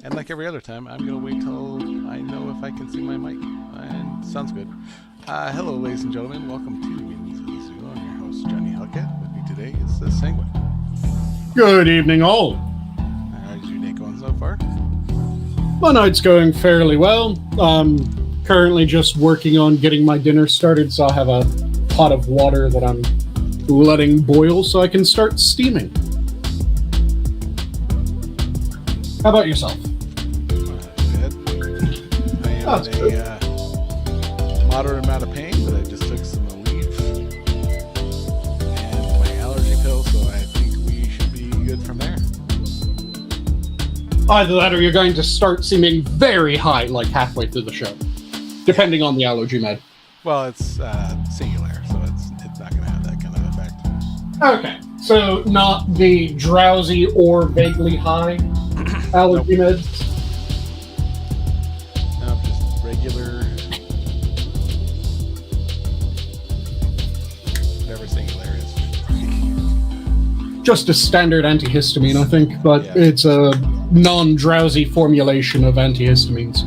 And like every other time, I'm going to wait till I know if I can see my mic. And sounds good. Hello, ladies and gentlemen. Welcome to Meetings with the Zoo. I'm your host, Johnny Hellcat. With me today is the Sanguine. Good evening, all. How's your day going so far? My night's going fairly well. Currently just working on getting my dinner started, so I have a pot of water that I'm letting boil so I can start steaming. How about yourself? Good. I am in a moderate amount of pain, but I just took some Aleve and my allergy pill, so I think we should be good from there. Either that or you're going to start seeming very high like halfway through the show, depending on the allergy med. Well, it's singular, so it's not going to have that kind of effect. Okay, so not the drowsy or vaguely high allergy Nope. meds? No, just regular, whatever singular is. Just a standard antihistamine, I think, but Yeah. it's a non-drowsy formulation of antihistamines.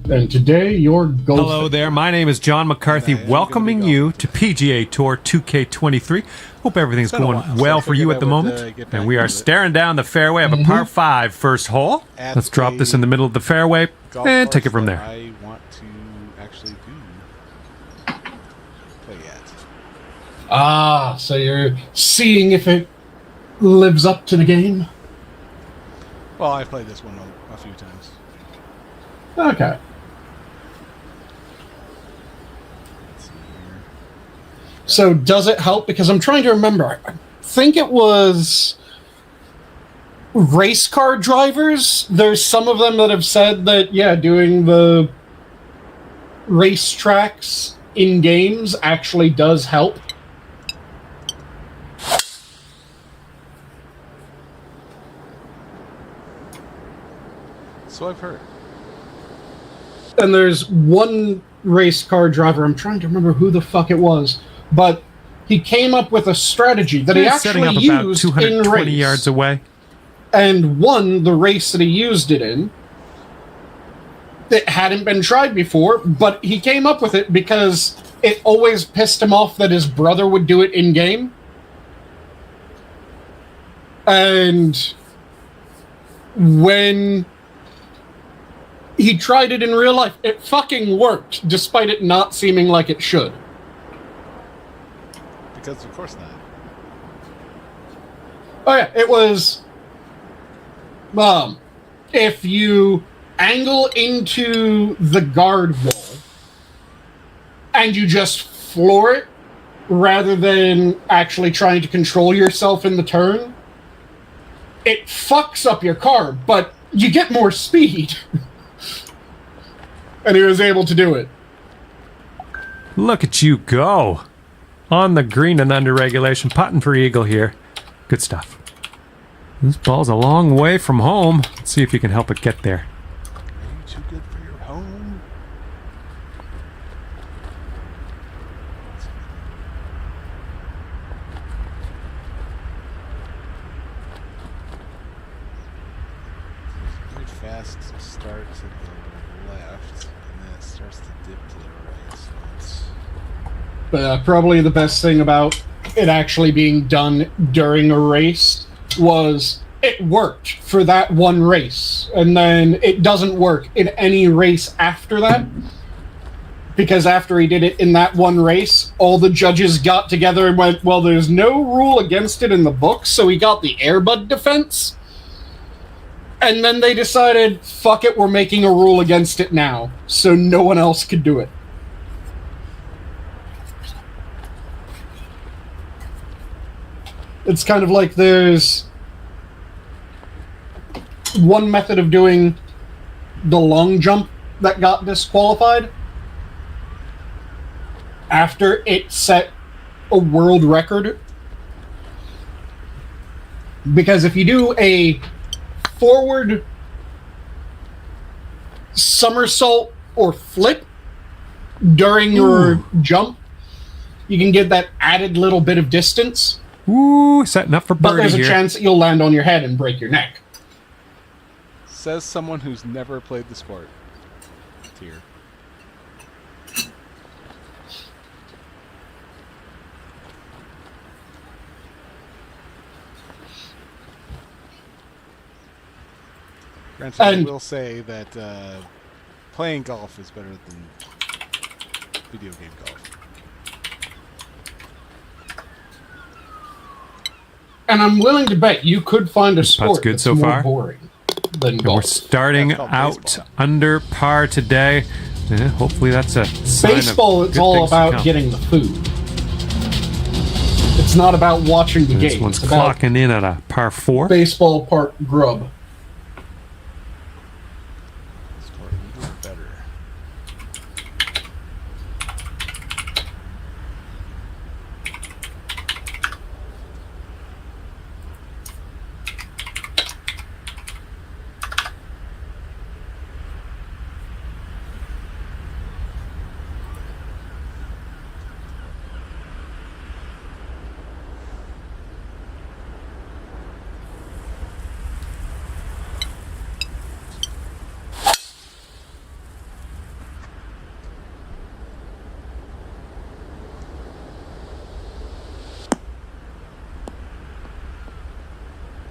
And today, your gold. Hello there, my name is John McCarthy, welcoming you to PGA Tour 2K23. Hope everything's Been a going while, so well I for you figured at the I would, moment. get back And we are into it. staring down the fairway of a par 5 first hole. At Let's drop this in the middle of the fairway golf and course take it from that there. I want to actually play at. Ah, so you're seeing if it lives up to the game? Well, I've played this one a few times. Okay. Let's see here. So does it help? Because I'm trying to remember. I think it was race car drivers. There's some of them that have said that, yeah, doing the race tracks in games actually does help. So I've heard. And there's one race car driver, I'm trying to remember who the fuck it was, but he came up with a strategy that he It's setting actually up about used in 220 race. yards away. And won the race that he used it in. It hadn't been tried before, but he came up with it because it always pissed him off that his brother would do it in-game. And when he tried it in real life, it fucking worked, despite it not seeming like it should. Because of course not. Oh yeah, it was... if you angle into the guard wall and you just floor it rather than actually trying to control yourself in the turn, it fucks up your car, but you get more speed. And he was able to do it. Look at you go. On the green and under regulation, putting for eagle here. Good stuff. This ball's a long way from home. Let's see if you can help it get there. Are you too good for your home? Very fast start to the left, and then it starts to dip to the right. So it's But probably the best thing about it actually being done during a race was it worked for that one race, and then it doesn't work in any race after that, because after he did it in that one race, all the judges got together and went, well, there's no rule against it in the book, so he got the airbud defense, and then they decided, fuck it, we're making a rule against it now, so no one else could do it. It's kind of like there's one method of doing the long jump that got disqualified after it set a world record. Because if you do a forward somersault or flip during your jump, you can get that added little bit of distance. Ooh, setting up for But birdie there's a here. chance that you'll land on your head and break your neck. Says someone who's never played the sport. Tyr. Granted, I will say that playing golf is better than video game golf. And I'm willing to bet you could find a sport good that's so more far. boring than And golf. we're starting That's called out baseball. under par today. Hopefully that's a sign of Baseball, it's good all things to about come. getting the food. It's not about watching the This game. one's It's about clocking in at a par 4. baseball park grub. Sport is better.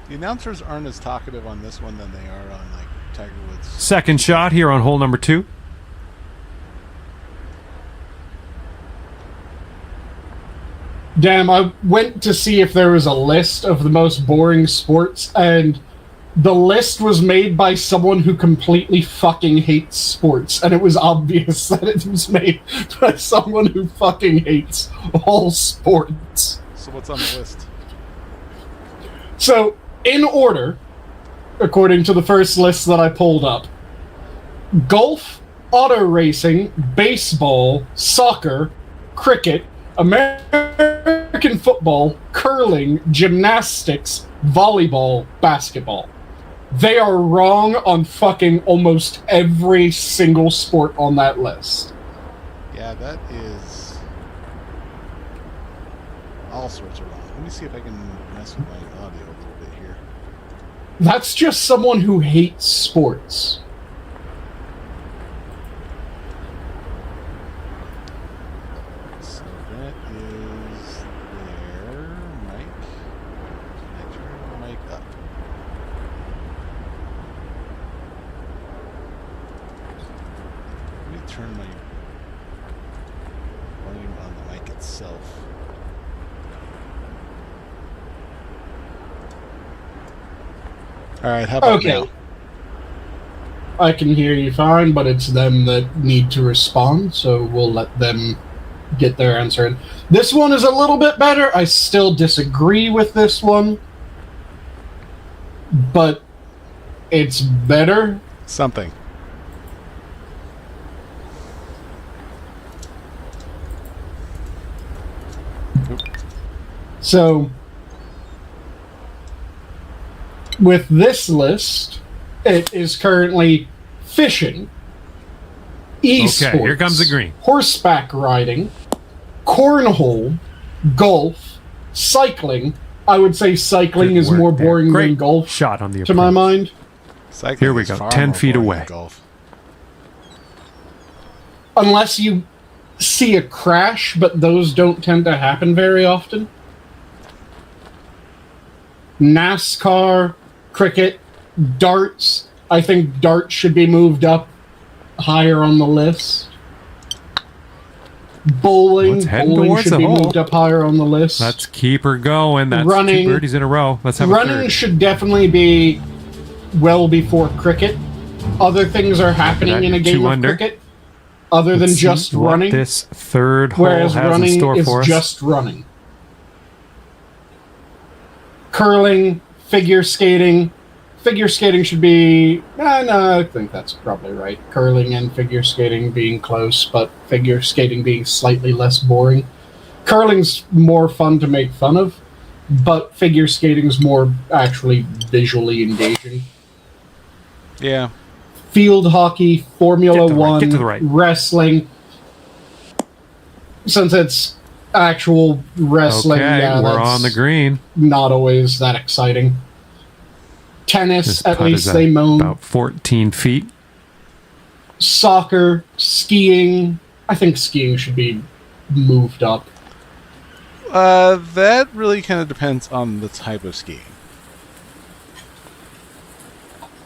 The announcers aren't as talkative on this one than they are on like Tiger Woods. Second shot here on hole number 2. Damn, I went to see if there was a list of the most boring sports, and the list was made by someone who completely fucking hates sports, and it was obvious that it was made by someone who fucking hates all sports. So what's on the list? So, in order, according to the first list that I pulled up, golf, auto racing, baseball, soccer, cricket, American football, curling, gymnastics, volleyball, basketball. They are wrong on fucking almost every single sport on that list. Yeah, that is all sorts of wrong. Let me see if I can mess with my audio a little bit here. That's just someone who hates sports. So that is there, Mike. Can I turn the mic up? Let me turn my volume on the mic itself. Alright, how about Okay. now? I can hear you fine, but it's them that need to respond, so we'll let them get their answer in. This one is a little bit better. I still disagree with this one, but it's better. Something. So, with this list, it is currently fishing, esports, Okay, here comes the green. horseback riding, cornhole, golf, cycling. I would say cycling Good is work more there. boring Great than golf, shot on the to my approach. mind. Cycling Here we is go, far 10 more feet boring away. than golf. Unless you see a crash, but those don't tend to happen very often. NASCAR, cricket, darts. I think darts should be moved up higher on the list. Bowling, Let's head bowling towards should the be hole. moved up higher on the list. Let's keep her going. That's Running. 2 birdies in a row. Let's have a Running third. should definitely be well before cricket. Other things are happening That in a you're game 2 of under. cricket, other than Let's just see what running. this third hole Whereas has in running store is for us. just running. Curling, figure skating. Figure skating should be... no, I think that's probably right. Curling and figure skating being close, but figure skating being slightly less boring. Curling's more fun to make fun of, but figure skating's more actually visually engaging. Yeah. Field hockey, Formula Get to the right, One, get to the right. wrestling. Since it's Actual wrestling, Okay, yeah, we're that's on the green. not always that exciting. Tennis, This at putt least is they moan. about 14 feet. Soccer, skiing. I think skiing should be moved up. That really kind of depends on the type of skiing.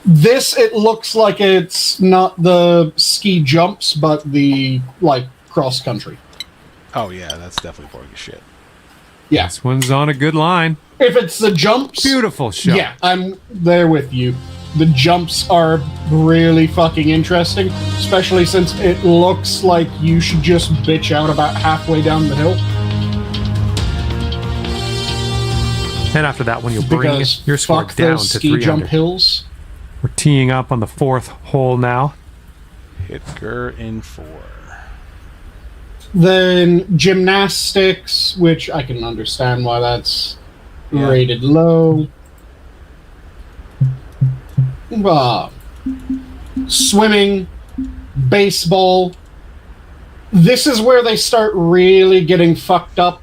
This, it looks like it's not the ski jumps, but the, like, cross country. Oh yeah, that's definitely boring as shit. Yeah. This one's on a good line. If it's the jumps... Beautiful shot. Yeah, I'm there with you. The jumps are really fucking interesting, especially since it looks like you should just bitch out about halfway down the hill. And after that one, you'll bring Because your score fuck down those to ski 3 jump under. hills. We're teeing up on the 4th hole now. Hitker in 4. Then gymnastics, which I can understand why that's Yeah. rated low. Swimming, baseball. This is where they start really getting fucked up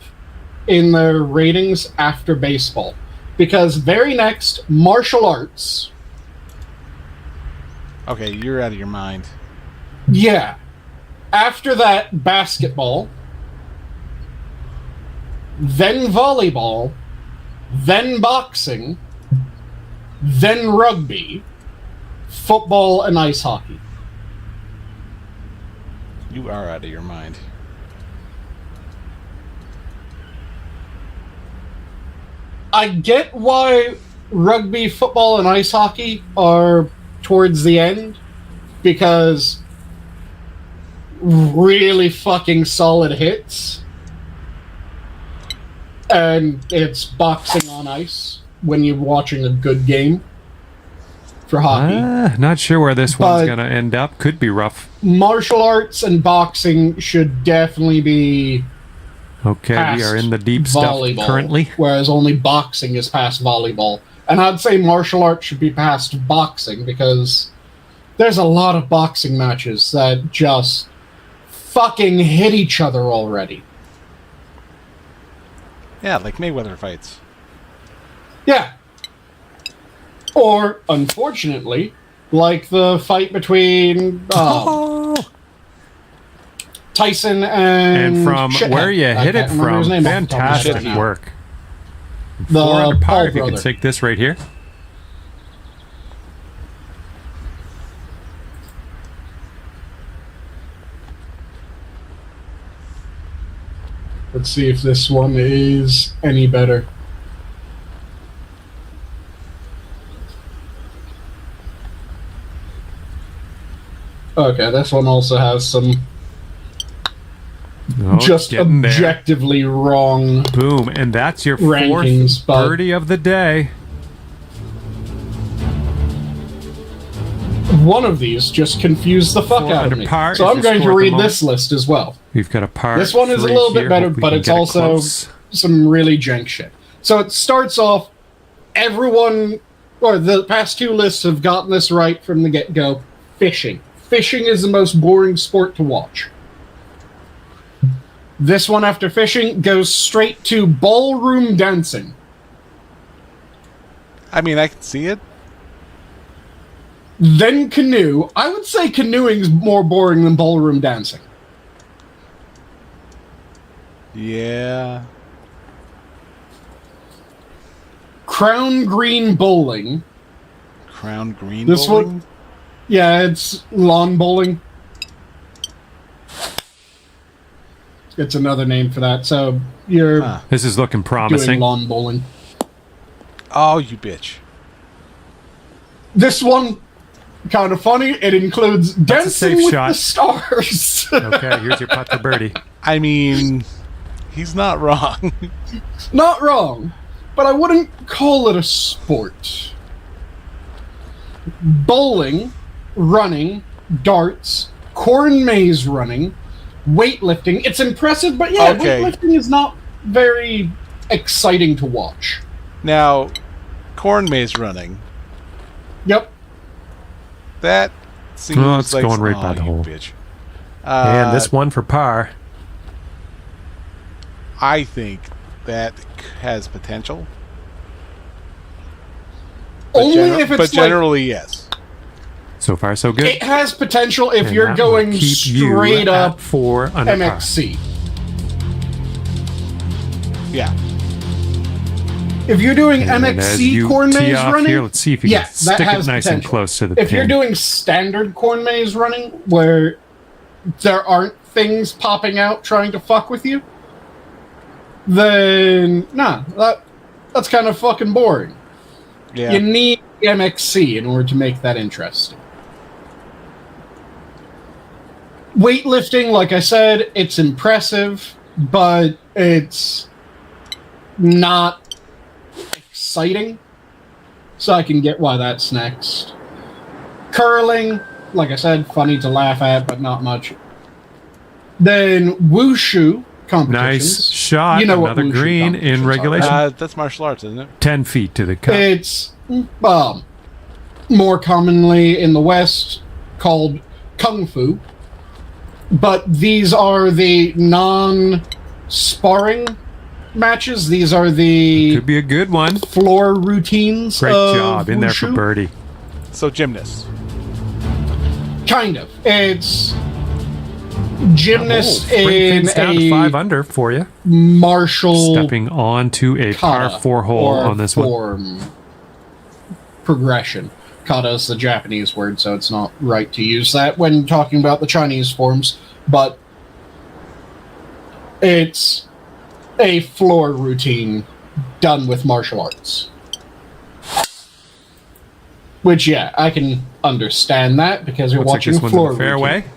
in their ratings after baseball. Because very next, martial arts. Okay, you're out of your mind. Yeah. After that, basketball. Then volleyball. Then boxing. Then rugby. Football and ice hockey. You are out of your mind. I get why rugby, football, and ice hockey are towards the end, because really fucking solid hits. And it's boxing on ice when you're watching a good game for hockey. Not sure where this one's But- going to end up. Could be rough. Martial arts and boxing should definitely be Okay, past we are in the deep volleyball, stuff currently. whereas only boxing is past volleyball. And I'd say martial arts should be past boxing, because there's a lot of boxing matches that just fucking hit each other already. Yeah, like Mayweather fights. Yeah. Or, unfortunately, like the fight between Tyson and from shithead. where you I hit can't it remember his from, name off the top of my fantastic head now. work. The 4 under par Paul if you can brother. take this right here. Let's see if this one is any better. Okay, this one also has some Oh, just getting there. objectively wrong. Boom, and that's your Rankings, 4th but- birdie of the day. One of these just confused the fuck 4 out of under me. par So is I'm your going to score at the read moment. this list as well. We've got a par. This one is a 3 little bit here. better, Hope we but can it's get it also close. some really jank shit. So it starts off, everyone, or the past 2 lists have gotten this right from the get-go. Fishing. Fishing is the most boring sport to watch. This one after fishing goes straight to ballroom dancing. I mean, I can see it. Then canoe. I would say canoeing's more boring than ballroom dancing. Yeah. Crown green bowling. Crown green This bowling? one- Yeah, it's lawn bowling. It's another name for that. So you're Huh. This is looking doing promising. lawn bowling. Oh, you bitch. This one, kind of funny. It includes That's a Dancing safe with shot. the Stars. Okay, here's your putt for birdie. I mean, he's not wrong. Not wrong, but I wouldn't call it a sport. Bowling, running, darts, corn maze running, weightlifting. It's impressive, but yeah, Okay. weightlifting is not very exciting to watch. Now, corn maze running. Yep. That seems Oh, it's like going right by the you hole. bitch. And this one for par. I think that has potential. Only if it's but generally, yes. So far, so good. It has potential if And you're that will going keep you straight at up 4 under par. MXC. Yeah. If you're doing And as MXC you corn tee maze off running, here, let's see if you yeah, can stick that it has nice and potential. close to the If pin. you're doing standard corn maze running, where there aren't things popping out trying to fuck with you, then that's kind of fucking boring. Yeah. You need MXC in order to make that interesting. Weightlifting, like I said, it's impressive, but it's not exciting. So I can get why that's next. Curling, like I said, funny to laugh at, but not much. Then wushu competitions. Nice shot. You know what Another wushu green competitions in are, regulation. right? That's martial arts, isn't it? 10 feet to the cup. It's more commonly in the West called kung fu, but these are the non-sparring matches. These are the Could be a good one. floor routines. Great of job in there for wushu. birdie. So gymnasts. Kind of. It's gymnast Bring in things down to a 5 under for you. martial Stepping onto a par kata 4 hole or on this one. form progression. Kata is the Japanese word, so it's not right to use that when talking about the Chinese forms, but it's a floor routine done with martial arts. Which, yeah, I can understand that because you're Looks like watching this a one's floor in the fairway. routine.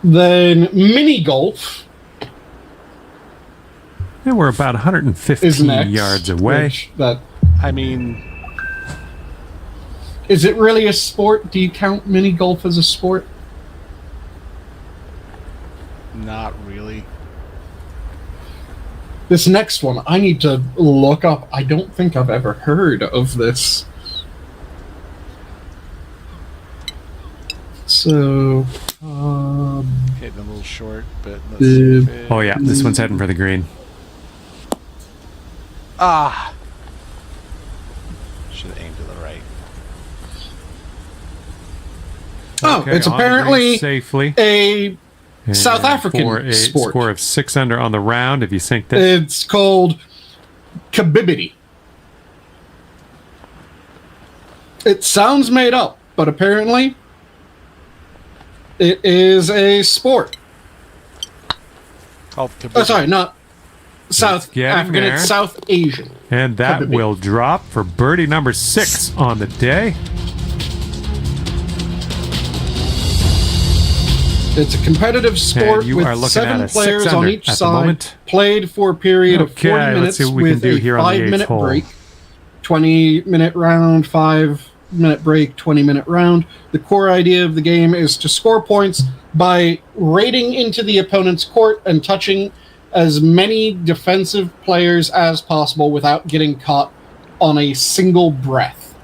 Then mini golf And we're about is 115 next. yards away. which that I mean, is it really a sport? Do you count mini golf as a sport? not really. This next one, I need to look up. I don't think I've ever heard of this. So, Hitting a little short, but let's see if it... Oh, yeah. This one's heading for the green. Ah! Should have aimed to the right. oh, Okay, it's on the green apparently safely. a And South African for a sport. score of 6 under on the round. If you sink this, It's called kabibidi. It sounds made up, but apparently it is a sport. Called Oh, sorry, not South getting African, there. it's South Asian. and that Kabibidi. will drop for birdie number 6 on the day. It's a competitive sport you with are looking at 7 a 6 players on under each at the side, moment. played for a period of Okay, 40 let's minutes see what we can with do a here on the 5-minute eighth hole. break. 20-minute round, 5-minute break, 20-minute round. The core idea of the game is to score points by raiding into the opponent's court and touching as many defensive players as possible without getting caught on a single breath.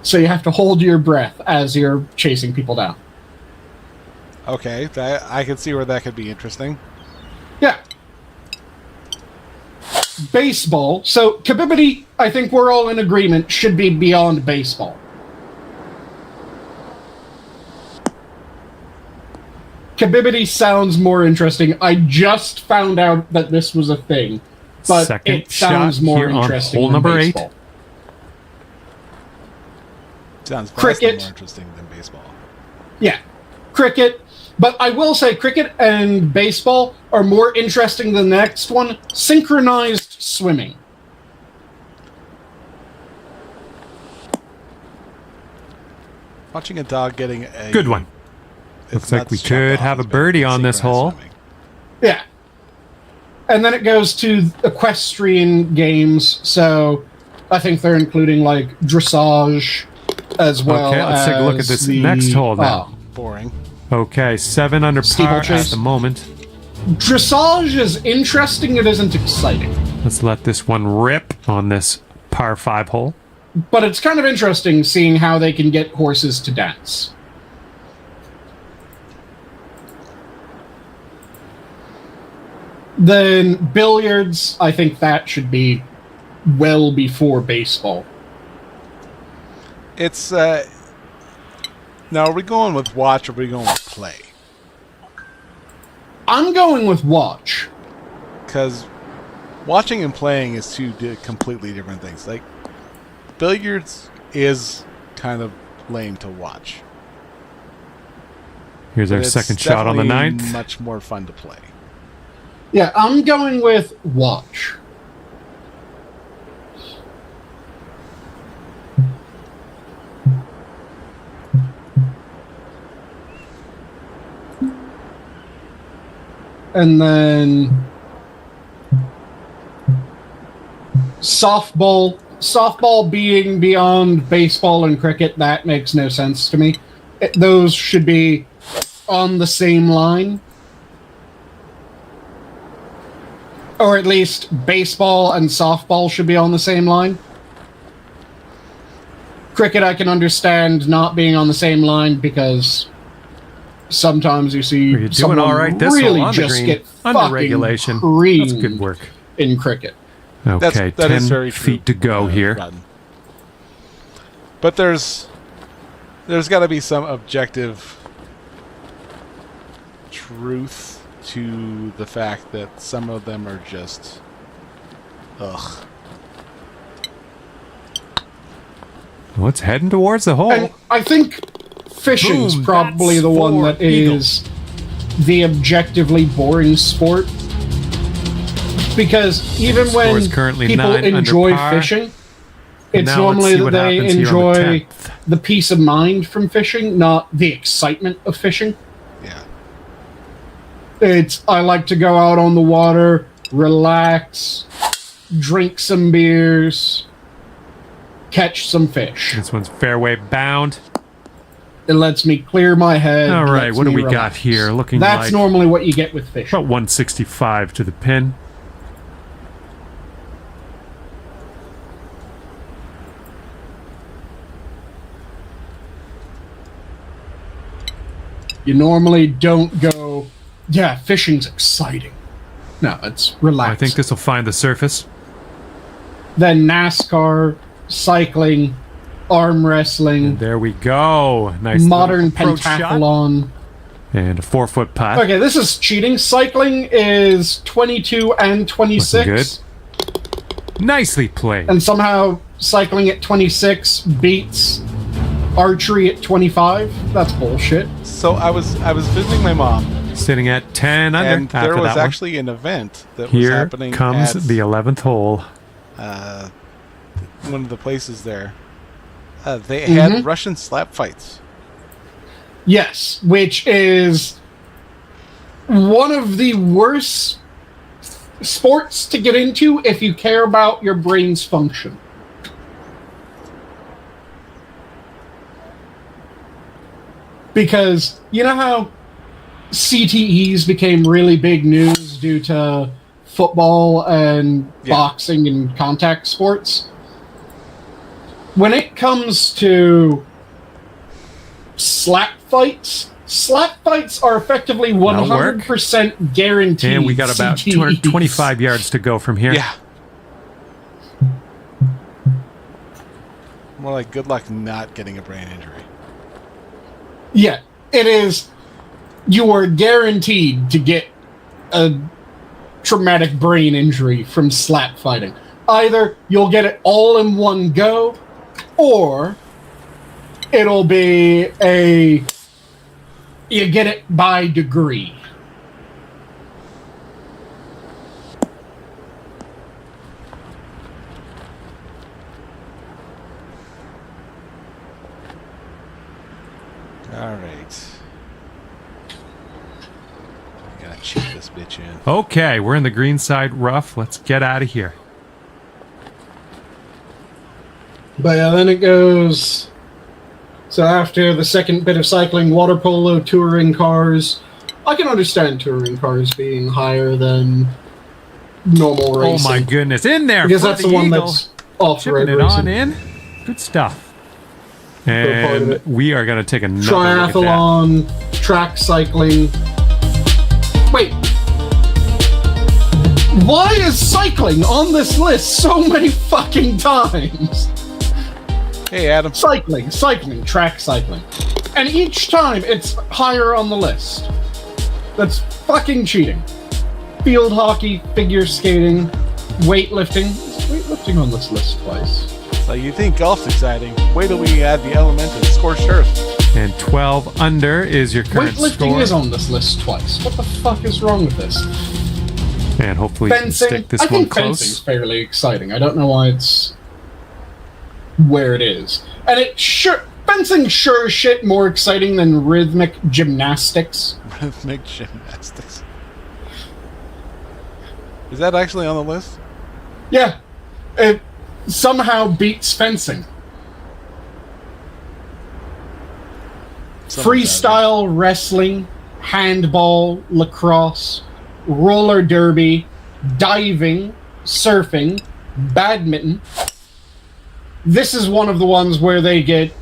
So you have to hold your breath as you're chasing people down. Okay, that, I can see where that could be interesting. Yeah. Baseball. So, kabibidi, I think we're all in agreement, should be beyond baseball. Kabibidi sounds more interesting. I just found out that this was a thing, but Second it sounds shot more here on interesting hole than number 8. baseball. Sounds Cricket. vastly more interesting than baseball. Yeah, cricket. But I will say cricket and baseball are more interesting than the next one, synchronized swimming. Watching a dog getting a... Good one. its Looks like nuts we chopped could off have a is better birdie than on this synchronized hole. swimming. Yeah. And then it goes to equestrian games, so I think they're including like dressage as well. Okay, let's take a look at as this the- next hole now. Boring. Okay, 7 under par Steeplechase. at the moment. Dressage is interesting, it isn't exciting. Let's let this one rip on this par 5 hole. But it's kind of interesting seeing how they can get horses to dance. Then billiards, I think that should be well before baseball. It's now are we going with watch or are we going with play? I'm going with watch. Because watching and playing is two completely different things. Like, billiards is kind of lame to watch. Here's our But it's second shot on the definitely ninth. much more fun to play. Yeah, I'm going with watch. And then softball. Softball being beyond baseball and cricket, that makes no sense to me. Those should be on the same line. Or at least baseball and softball should be on the same line. Cricket, I can understand not being on the same line because sometimes you see You're doing someone all right this really hole on the just green. get Under fucking regulation. creamed That's good work. in cricket. Okay, that 10 is very feet true, to go here. Rodden. But there's got to be some objective truth to the fact that some of them are just ugh. Well, it's heading towards the hole. And I think fishing's Boom, probably that's the one for that is the objectively boring sport. Because even score when is currently people 9 under enjoy par. fishing, And it's now let's normally see that what they happens here on the enjoy 10th. the peace of mind from fishing, not the excitement of fishing. Yeah. I like to go out on the water, relax, drink some beers, catch some fish. This one's fairway bound. It lets me clear my head. All right, lets what do me we got relax. here? Looking That's like normally what you get with fish. about 165 to the pin. You normally don't go, yeah, fishing's exciting. No, it's relaxing. I think this will find the surface. Then NASCAR, cycling, arm wrestling, There we go. Nice modern little approach shot. pentathlon. And a 4-foot putt. Okay, this is cheating. Cycling is 22 and 26. Nicely played. And somehow cycling at 26 beats archery at 25. That's bullshit. So I was visiting my mom, Sitting at 10 under and after there was that actually an event that one. was Here happening comes at the 11th hole. one of the places there. They had Mhm. Russian slap fights. Yes, which is one of the worst sports to get into if you care about your brain's function. Because you know how CTEs became really big news due to football and Yeah. boxing and contact sports? When it comes to slap fights are effectively 100% guaranteed. And we got about CTEs. 225 yards to go from here. Yeah. More like good luck not getting a brain injury. Yeah, it is. You are guaranteed to get a traumatic brain injury from slap fighting. Either you'll get it all in one go, or it'll be you get it by degree. All right. Gotta cheat this bitch in. Okay, we're in the green side rough. Let's get out of here. But yeah, then it goes. So after the second bit of cycling, water polo, touring cars. I can understand touring cars being higher than normal racing. Oh my goodness. In there Because for that's the the one eagle. that's off-road Chipping it racing. on in. Good stuff. part of And it. we are going to take another look at that. Triathlon, track cycling. Wait. Why is cycling on this list so many fucking times? Hey, Adam. Cycling, track cycling. And each time it's higher on the list. That's fucking cheating. Field hockey, figure skating, weightlifting. Is weightlifting on this list twice? So you think golf's exciting? Wait till we add the element of scorched earth. And 12 under is your current Weightlifting score. is on this list twice. What the fuck is wrong with this? And hopefully you can Fencing. stick this I one think fencing's close. fairly exciting. I don't know why it's where it is. And fencing sure as shit more exciting than rhythmic gymnastics. Rhythmic gymnastics. Is that actually on the list? Yeah. It somehow beats fencing. Freestyle wrestling, handball, lacrosse, roller derby, diving, surfing, badminton. This is one of the ones where they get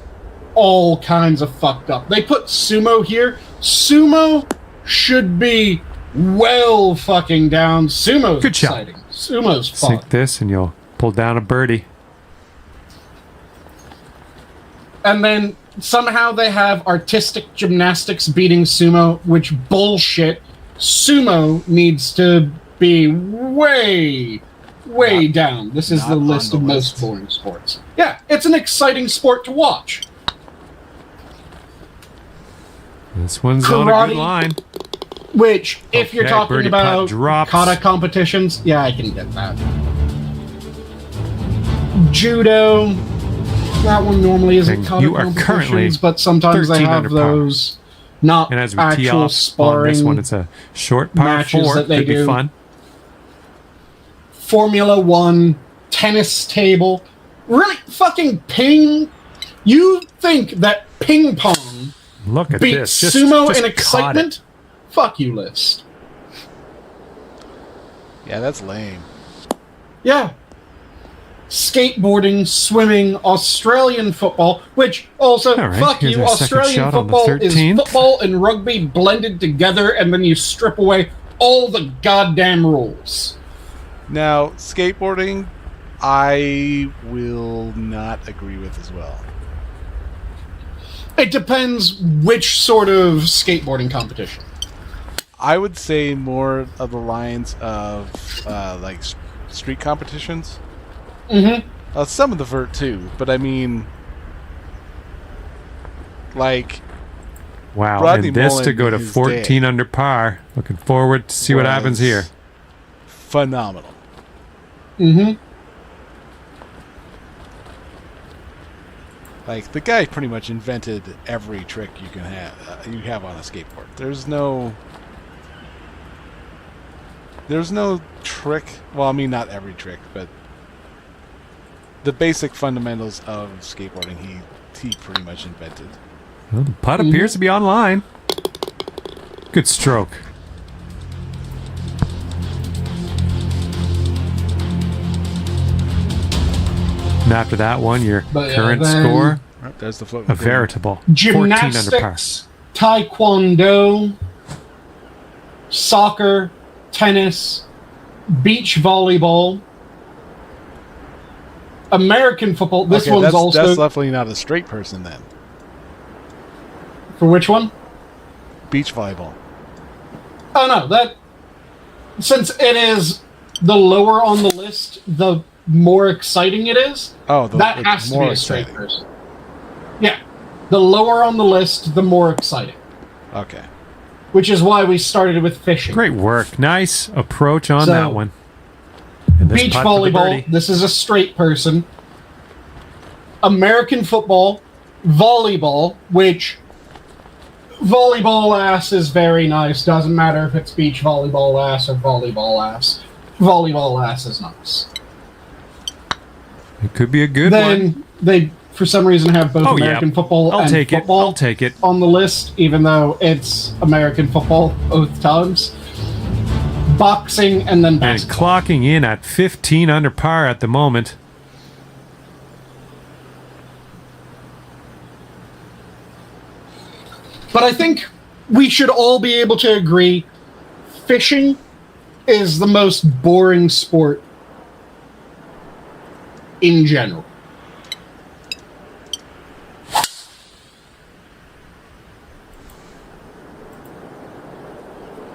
all kinds of fucked up. They put sumo here. Sumo should be well fucking down. Sumo's Good shot. exciting. Sumo's fun. Sink this and you'll pull down a birdie. And then somehow they have artistic gymnastics beating sumo, which bullshit. Sumo needs to be way down. This is not the on list the of most list. boring sports. Yeah, it's an exciting sport to watch. This one's on a Karate. good line. Which, if you're Okay, talking birdie putt about drops. kata competitions, yeah, I can get that. Judo, that one normally isn't And kata you are currently competitions, but sometimes they 13 have under par. those not And as we tee actual off on sparring this one, it's a short par matches 4. that they Could be do. fun. Formula One, tennis table, really fucking ping. You think that ping pong Look at beats this. sumo just in caught excitement? it. Fuck you, list. Yeah, that's lame. Yeah. Skateboarding, swimming, Australian football, which also, All right, fuck here's you, our second Australian shot on the football is 13th. football and rugby blended together, and then you strip away all the goddamn rules. Now, skateboarding, I will not agree with as well. It depends which sort of skateboarding competition. I would say more of the lines of like street competitions. Mm-hmm. Some of the vert too, but I mean, like, Wow, Rodney and this Mullen to go to is 14 dead. under par. Looking forward to see what happens Was here. phenomenal. Mm-hmm. Like, the guy pretty much invented every trick you can have on a skateboard. There's no trick. Well, I mean, not every trick, but the basic fundamentals of skateboarding he pretty much invented. Well, the putt appears to be online. Good stroke. And after that one, your But, current then- score, Right, there's the floating a green. veritable 14 under par. Gymnastics, taekwondo, soccer, tennis, beach volleyball, American football. This Okay, one's also that's definitely not a straight person then. for which one? Beach volleyball. Oh no, that since it is the lower on the list, the more exciting it is. Oh, That it's has to be more a straight exciting. person. Yeah, the lower on the list, the more exciting. Okay. Which is why we started with fishing. Great work. Nice approach on So, that one. And this Beach putt for the volleyball, birdie. this is a straight person. American football, volleyball, which volleyball ass is very nice. Doesn't matter if it's beach volleyball ass or volleyball ass. Volleyball ass is nice. It could be a good one. Then they, for some reason, have both Oh, yeah. American football I'll and take it. football I'll take it. on the list, even though it's American football both times. Boxing and then And basketball. clocking in at 15 under par at the moment. But I think we should all be able to agree fishing is the most boring sport in general.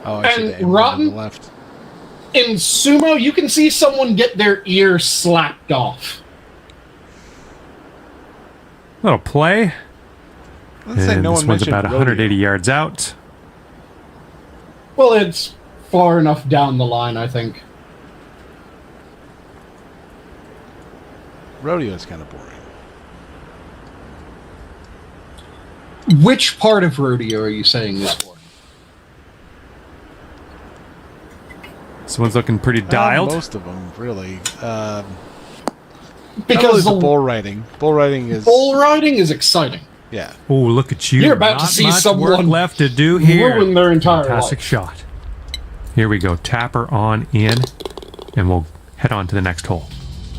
Oh, I should And aim rotten? to the left. In sumo, you can see someone get their ear slapped off. Little play. Let's say And no this one one's mentioned about rodeo. 180 yards out. Well, it's far enough down the line, I think. Rodeo is kind of boring. Which part of rodeo are you saying this for? This one's looking pretty dialed. Most of them, really. Because the bull riding. Bull riding is... bull riding is exciting. Yeah. Oh, look at you. You're about to Not see much someone work left to do here. ruin their entire Fantastic life. shot. Here we go. Tapper on in, and we'll head on to the next hole.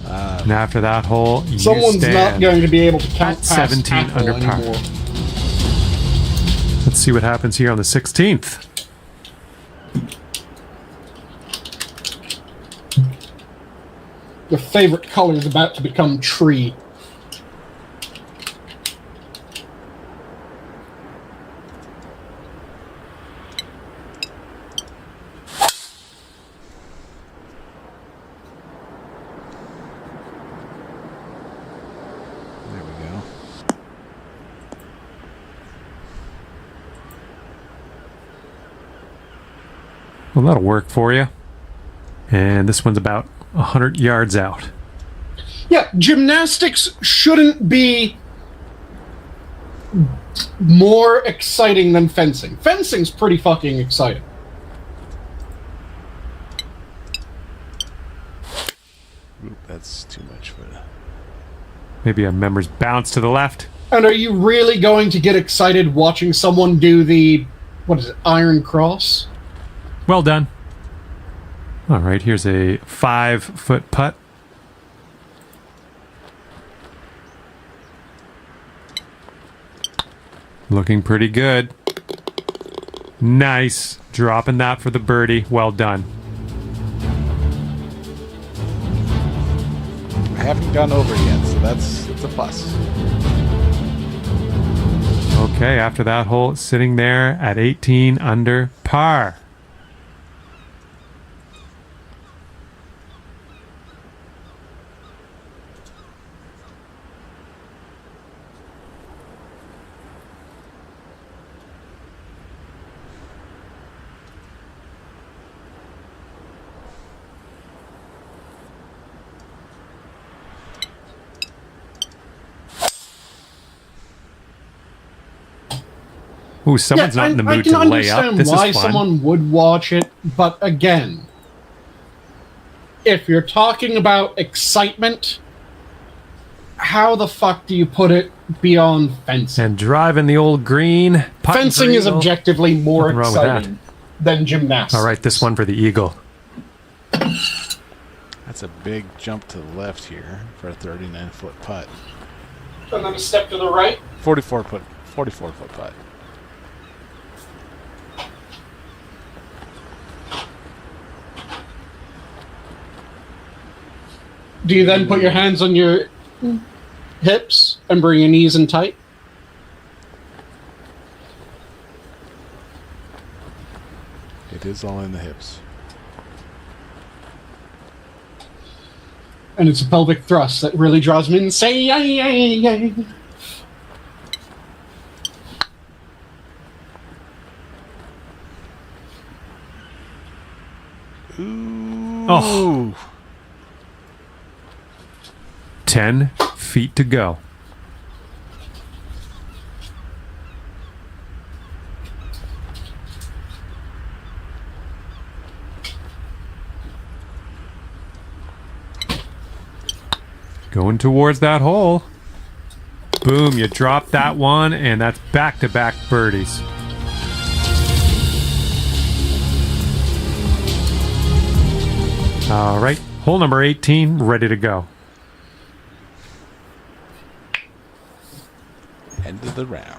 And after that hole, you Someone's stand not going to be able to count at past 17 Apple under par. anymore. Let's see what happens here on the 16th. Your favorite color is about to become tree. There we go. Well, that'll work for you. And this one's about 100 yards out. Yeah, gymnastics shouldn't be more exciting than fencing. Fencing's pretty fucking exciting. Oop, that's too much for the... Maybe a member's bounce to the left. And are you really going to get excited watching someone do the, what is it, Iron Cross? Well done. All right, here's a 5-foot putt. Looking pretty good. Nice. Dropping that for the birdie. Well done. I haven't gone over yet, so that's a plus. Okay, after that hole, sitting there at 18 under par. Ooh, someone's not in the mood I can to lay up. understand This why is fun. someone would watch it, but again, if you're talking about excitement, how the fuck do you put it beyond fencing? And driving the old green. putting Fencing for is eagle. objectively more Nothing wrong with that. exciting than gymnastics. All right, this one for the eagle. That's a big jump to the left here for a 39-foot putt. And then a step to the right. 44-foot putt. Do you then put your hands on your hips and bring your knees in tight? It is all in the hips. And it's a pelvic thrust that really draws me insane. Ooh. Oh. 10 feet to go. Going towards that hole. Boom, you drop that one, and that's back-to-back birdies. All right, hole number 18, ready to go. End of the round.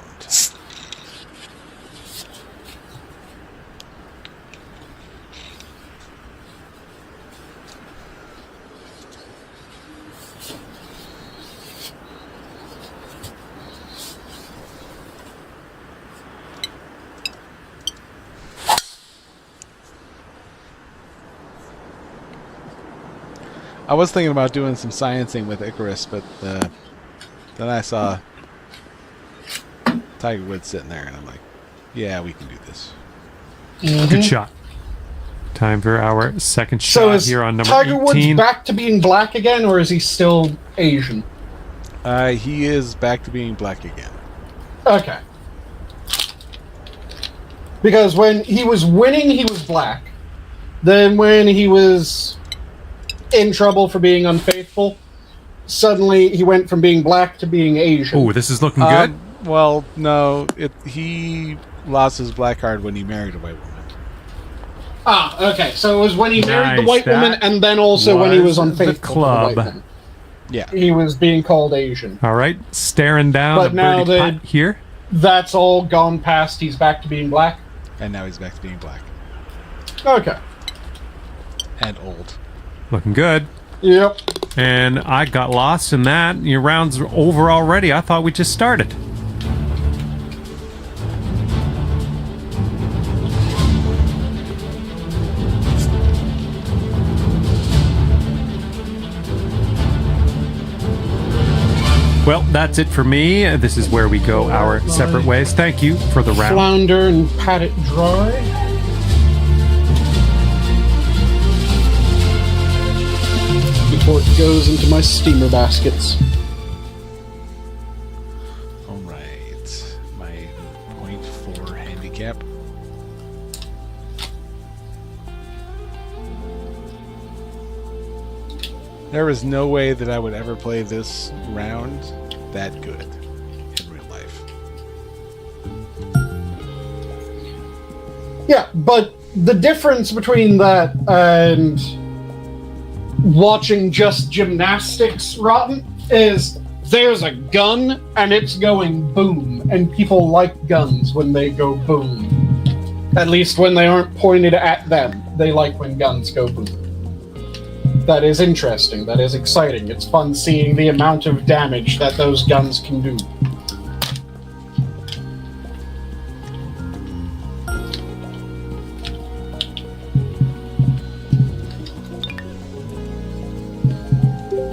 I was thinking about doing some sciencing with Icarus, but then I saw Tiger Woods sitting there, and I'm like, yeah, we can do this. Good shot. Time for our second So shot is here on number Tiger 18. Woods back to being black again, or is he still Asian? He is back to being black again. Okay. Because when he was winning, he was black. Then when he was in trouble for being unfaithful, suddenly he went from being black to being Asian. Oh, this is looking good. Well, no, he lost his black card when he married a white woman. Ah, okay. So it was when he married the Nice, white woman, that and then also when he was was the unfaithful to the club. white woman. Yeah. He was being called Asian. All right, staring down But the now birdie they- putt here. That's all gone past. He's back to being black. And now he's back to being black. Okay. And old. Looking good. Yep. And I got lost in that. Your round's over already. I thought we just started. Well, that's it for me. This is where we go our separate ways. Thank you for the round. Flounder and pat it dry. Before it goes into my steamer baskets. Alright. My .4 handicap. There is no way that I would ever play this round that good in real life. Yeah, but the difference between that and watching just gymnastics rotten is there's a gun and it's going boom, and people like guns when they go boom. At least when they aren't pointed at them. They like when guns go boom. That is interesting. That is exciting. It's fun seeing the amount of damage that those guns can do.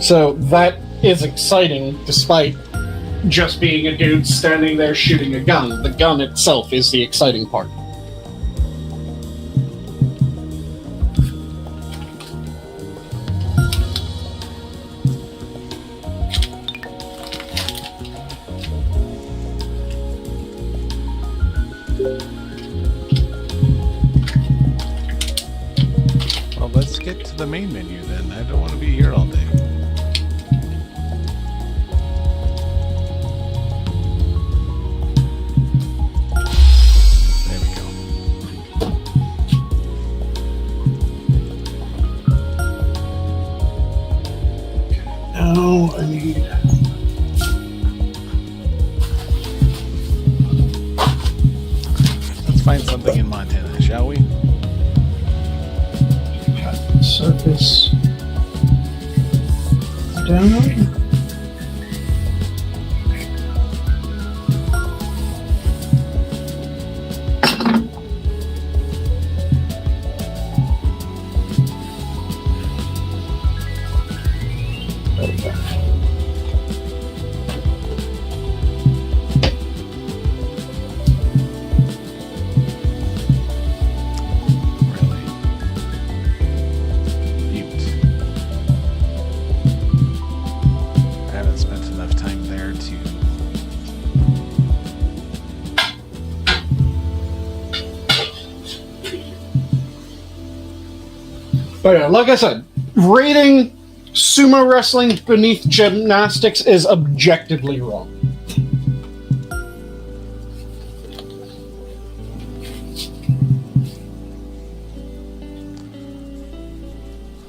So that is exciting, despite just being a dude standing there shooting a gun. The gun itself is the exciting part. Well, let's get to the main menu then. I don't want to be here all day. There we go. Now I need... Let's find something in Montana, shall we? surface down. But yeah, like I said, rating sumo wrestling beneath gymnastics is objectively wrong.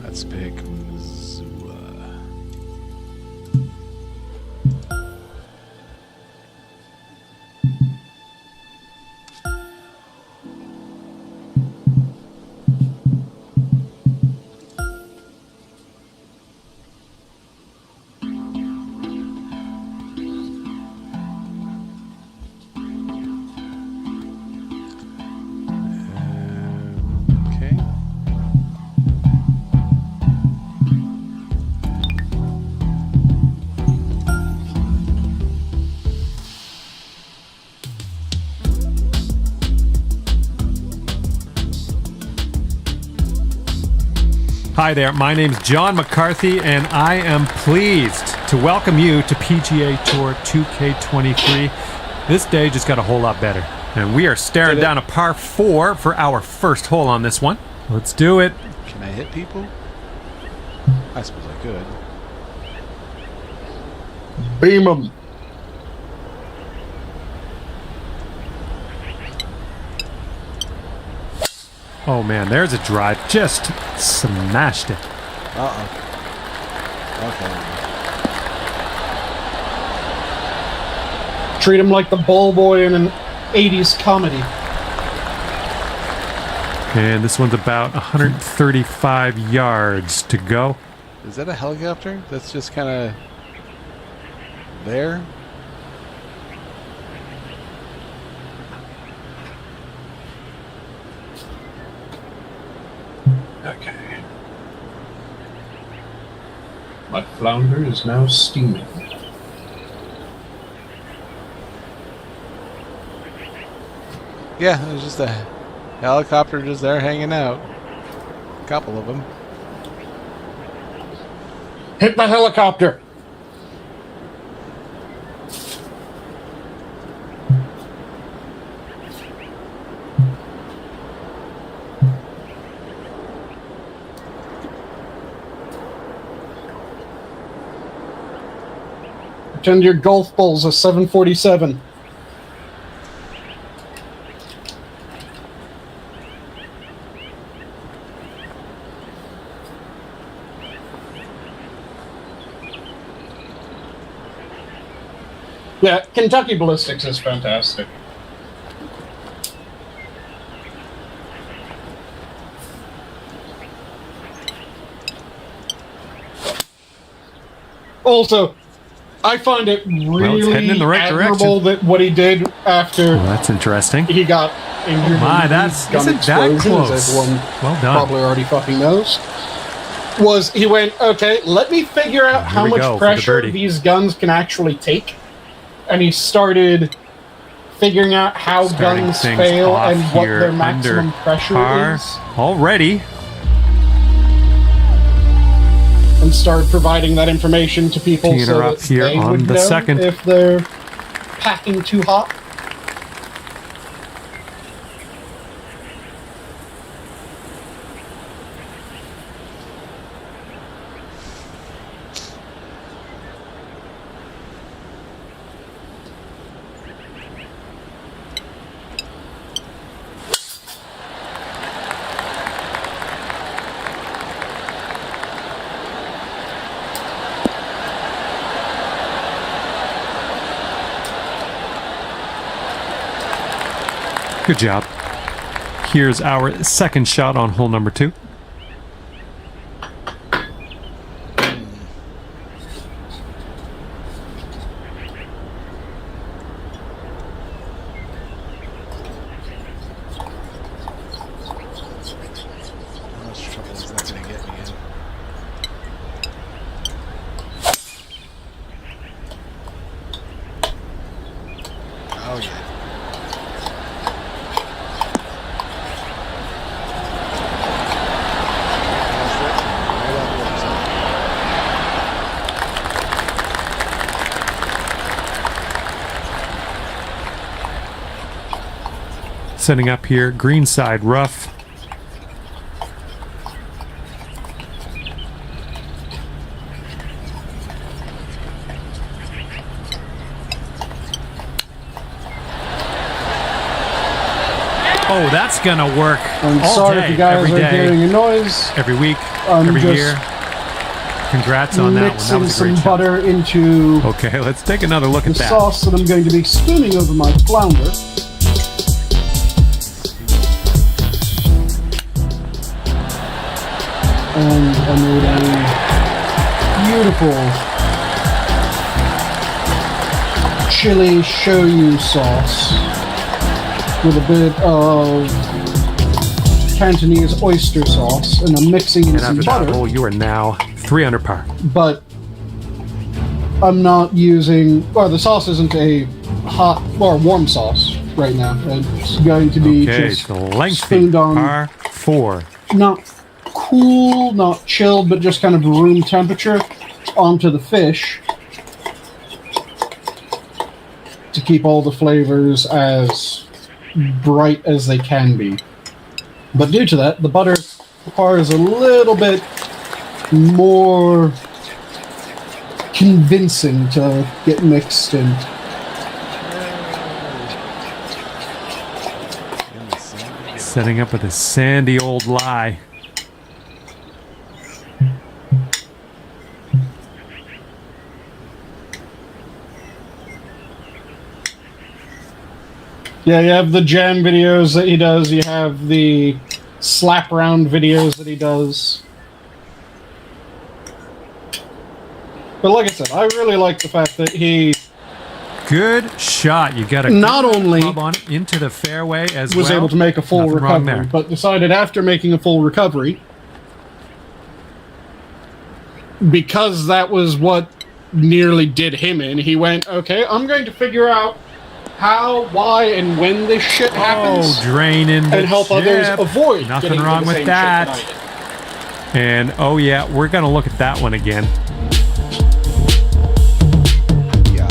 Let's pick Missoula. Okay. Hi there, my name's John McCarthy, and I am pleased to welcome you to PGA Tour 2K23. This day just got a whole lot better, and we are staring down a par 4 for our first hole on this one. Let's do it. Can I hit people? I suppose I could. Beam them. Oh man, there's a drive. Just smashed it. Uh-oh. Okay. Treat him like the ball boy in an 80s comedy. And this one's about 135 yards to go. Is that a helicopter? That's just kind of there? Okay. My flounder is now steaming. Yeah, it was just a helicopter just there hanging out. A couple of them. Hit the helicopter! Pretend your golf ball's a 747. Yeah, Kentucky Ballistics is fantastic. Also, I find it really heading in the right admirable direction. that what he did after Well, that's interesting. he got injured. My, in that's gun isn't that explosion, close. as everyone Well done. probably already fucking knows. Was he went, okay, let me figure out Here how we much go for the pressure birdie. these guns can actually take, and he started figuring out how Starting guns things fail off and what here their maximum under pressure par is, already. and started providing that information to people Teeing so her up that here they on would the know second. if they're packing too hot. Good job. Here's our second shot on hole number 2. How much trouble is that going to get me in? Oh, yeah. Setting up here, green side rough. Oh, that's gonna work I'm all sorry day, if you guys every are day, hearing a noise. every week, I'm every just year. Congrats on that one. That Mixing was a some great shot. butter into Okay, let's take another look the at that. sauce that I'm going to be spooning over my flounder. And I made a beautiful chili shoyu sauce with a bit of Cantonese oyster sauce, and I'm mixing in And some after that butter. hole, you are now 3 under par. But I'm not using, or the sauce isn't a hot or warm sauce right now. It's going to be Okay, just the lengthy spooned on, par 4. not cool, not chilled, but just kind of room temperature onto the fish to keep all the flavors as bright as they can be. But due to that, the butter requires a little bit more convincing to get mixed in. Setting up with a sandy old lie. Yeah, you have the jam videos that he does, you have the slap round videos that he does. But like I said, I really like the fact that he Good shot. You got a not only club on it into the fairway as was well. able to make a full Nothing wrong recovery, there. but decided after making a full recovery, because that was what nearly did him in, he went, okay, I'm going to figure out how, why, and when this shit happens, draining the and help others chip. avoid Nothing getting wrong the with same that. shit that I did. And oh yeah, we're gonna look at that one again. Yeah.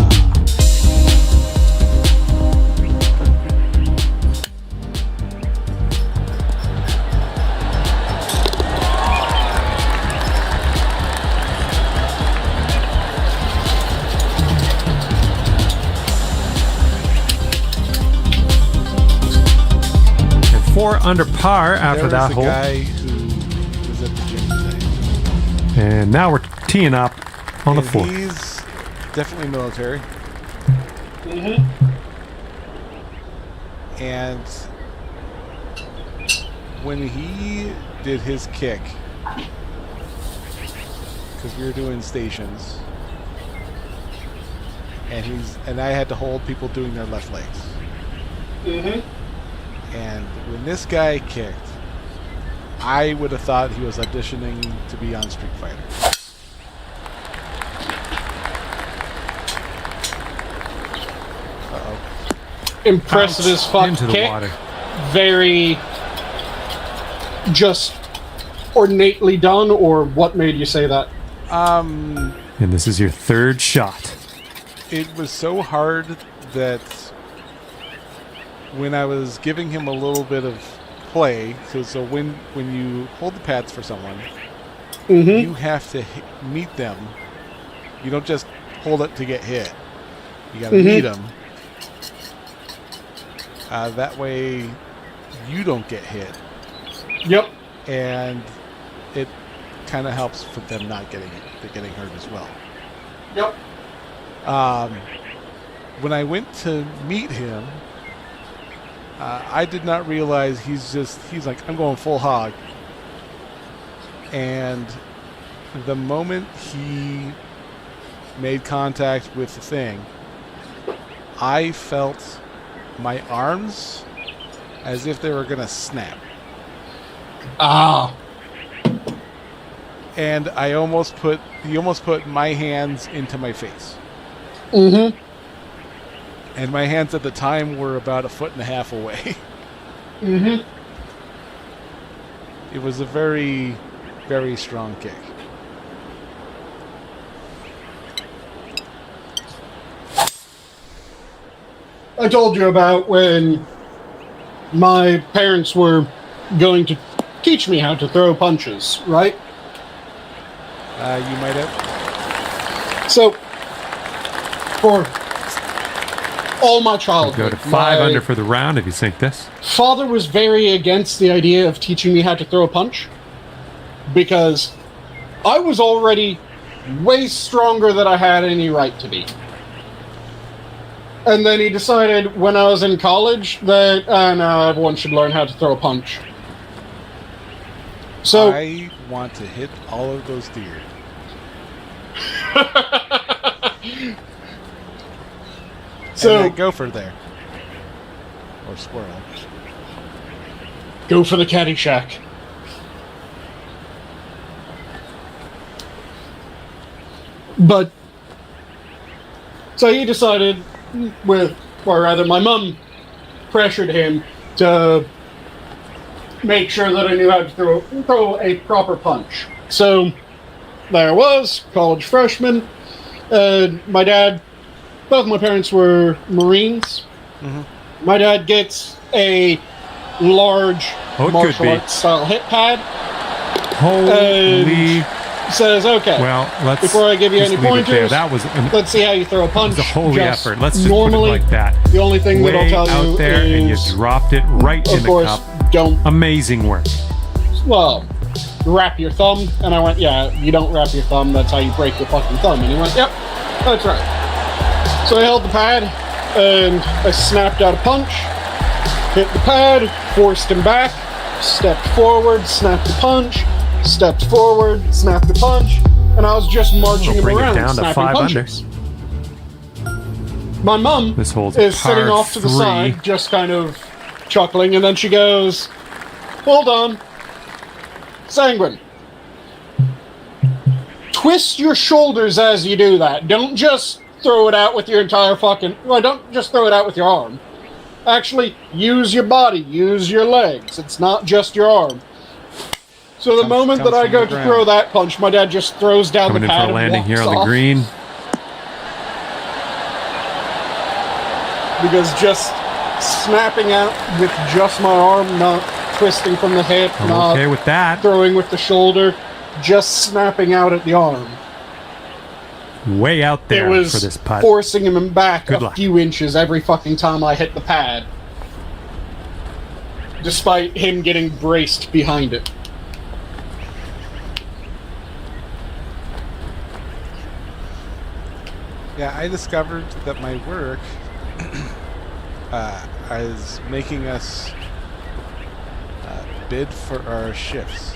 And 4 under par after There that was hole. a guy who was at the gym today. And now we're teeing up on the And 4th. he's definitely military. And when he did his kick, because we were doing stations, and I had to hold people doing their left legs. And when this guy kicked, I would have thought he was auditioning to be on Street Fighter. Impressive as fuck into the kick. water. Very just ornately done, or what made you say that? And this is your 3rd shot. It was so hard that when I was giving him a little bit of play, so when you hold the pads for someone, you have to meet them. You don't just hold it to get hit. You got to meet them. That way, you don't get hit, Yep. and it kind of helps with them not getting hurt as well. Yep. When I went to meet him, I did not realize he's like, I'm going full hog. And the moment he made contact with the thing, I felt my arms as if they were going to snap. Ah. And he almost put my hands into my face. And my hands at the time were about 1.5 feet away. It was a very, very strong kick. I told you about when my parents were going to teach me how to throw punches, right? You might have. So, for all my Go childhood, to 5 my under for the round if you sink this. father was very against the idea of teaching me how to throw a punch because I was already way stronger than I had any right to be. And then he decided when I was in college that no, everyone should learn how to throw a punch. So I want to hit all of those deer. So And that gopher there. Or squirrel. go for the Caddyshack. But so he decided or rather my mum pressured him to make sure that I knew how to throw a proper punch. So there I was, college freshman. My dad, both my parents were Marines. Mm-hmm. My dad gets a large martial arts style hit pad. Holy. Says, okay, well, let's before I give you any pointers, that was let's see how you throw a punch. It was a holy effort. Let's just normally, put it like that. The only thing that I'll tell out you there is, and you dropped it right in the course, cup. Don't. Amazing work. Well, wrap your thumb. And I went, yeah, you don't wrap your thumb. That's how you break your fucking thumb. And he went, yep, that's right. So I held the pad, and I snapped out a punch, hit the pad, forced him back, stepped forward, snapped the punch, stepped forward, snapped the punch, and I was just marching him around, down to snapping 5 punches. My mum is sitting off to the side, just kind of chuckling, and then she goes, hold on. Sanguine. Twist your shoulders as you do that. Don't just throw it out with your entire fucking... Well, don't just throw it out with your arm. Actually, use your body. Use your legs. It's not just your arm. So the moment that I go to throw that punch, my dad just throws down the pad for and landing here on walks the off. green. Because just snapping out with just my arm, not twisting from the hip, I'm not okay with that. throwing with the shoulder, just snapping out at the arm. Way out there it was for this putt. Forcing him back Good a luck. few inches every fucking time I hit the pad. Despite him getting braced behind it. Yeah, I discovered that my work is making us bid for our shifts.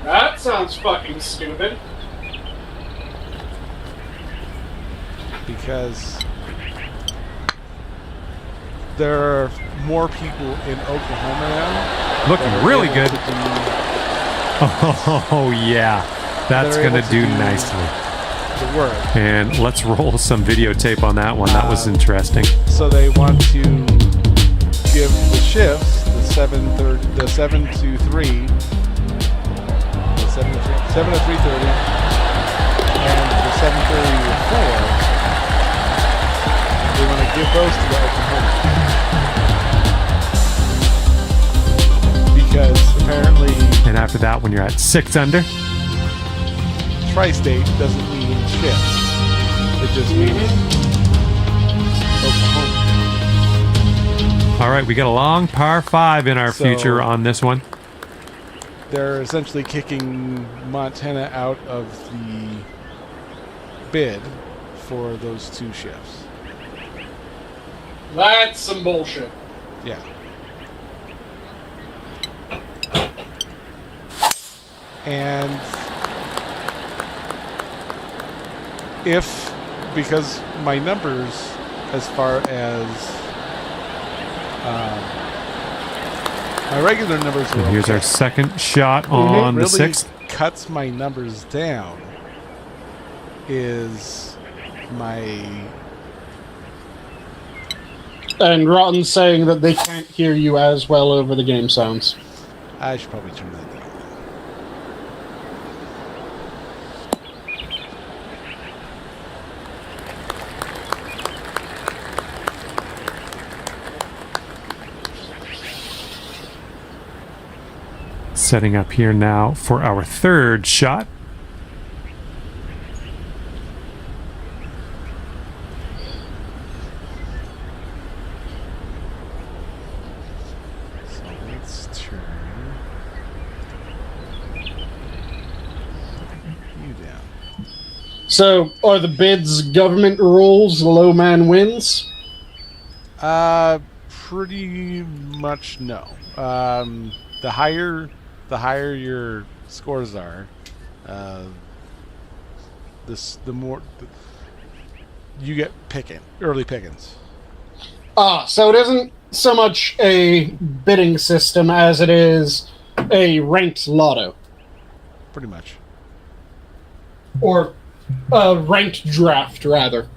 That sounds fucking stupid. Because there are more people in Oklahoma now. Looking really good. Oh, yeah. That's going to do nicely. The work. And let's roll some videotape on that one. That was interesting. So they want to give the shifts, the 7 to 3, the 7 to 3:30, and the 7:30 to 4. They want to give those to the Oklahoma. Because apparently... And after that, when you're at 6 under... Tri-state doesn't mean shifts. It just means Oklahoma. All right, we got a long par 5 in our future on this one. They're essentially kicking Montana out of the bid for those 2 shifts. That's some bullshit. Yeah. And if, because my numbers as far as my regular numbers are Here's okay. our second shot on really the 6th. Cuts my numbers down is my... And Rotten's saying that they can't hear you as well over the game sounds. I should probably turn that down. Setting up here now for our 3rd shot. So let's turn you down. So, are the bids government rules, the low man wins? Pretty much no. The higher your scores are, the more you get early pickings. So it isn't so much a bidding system as it is a ranked lotto. Pretty much. Or a ranked draft, rather.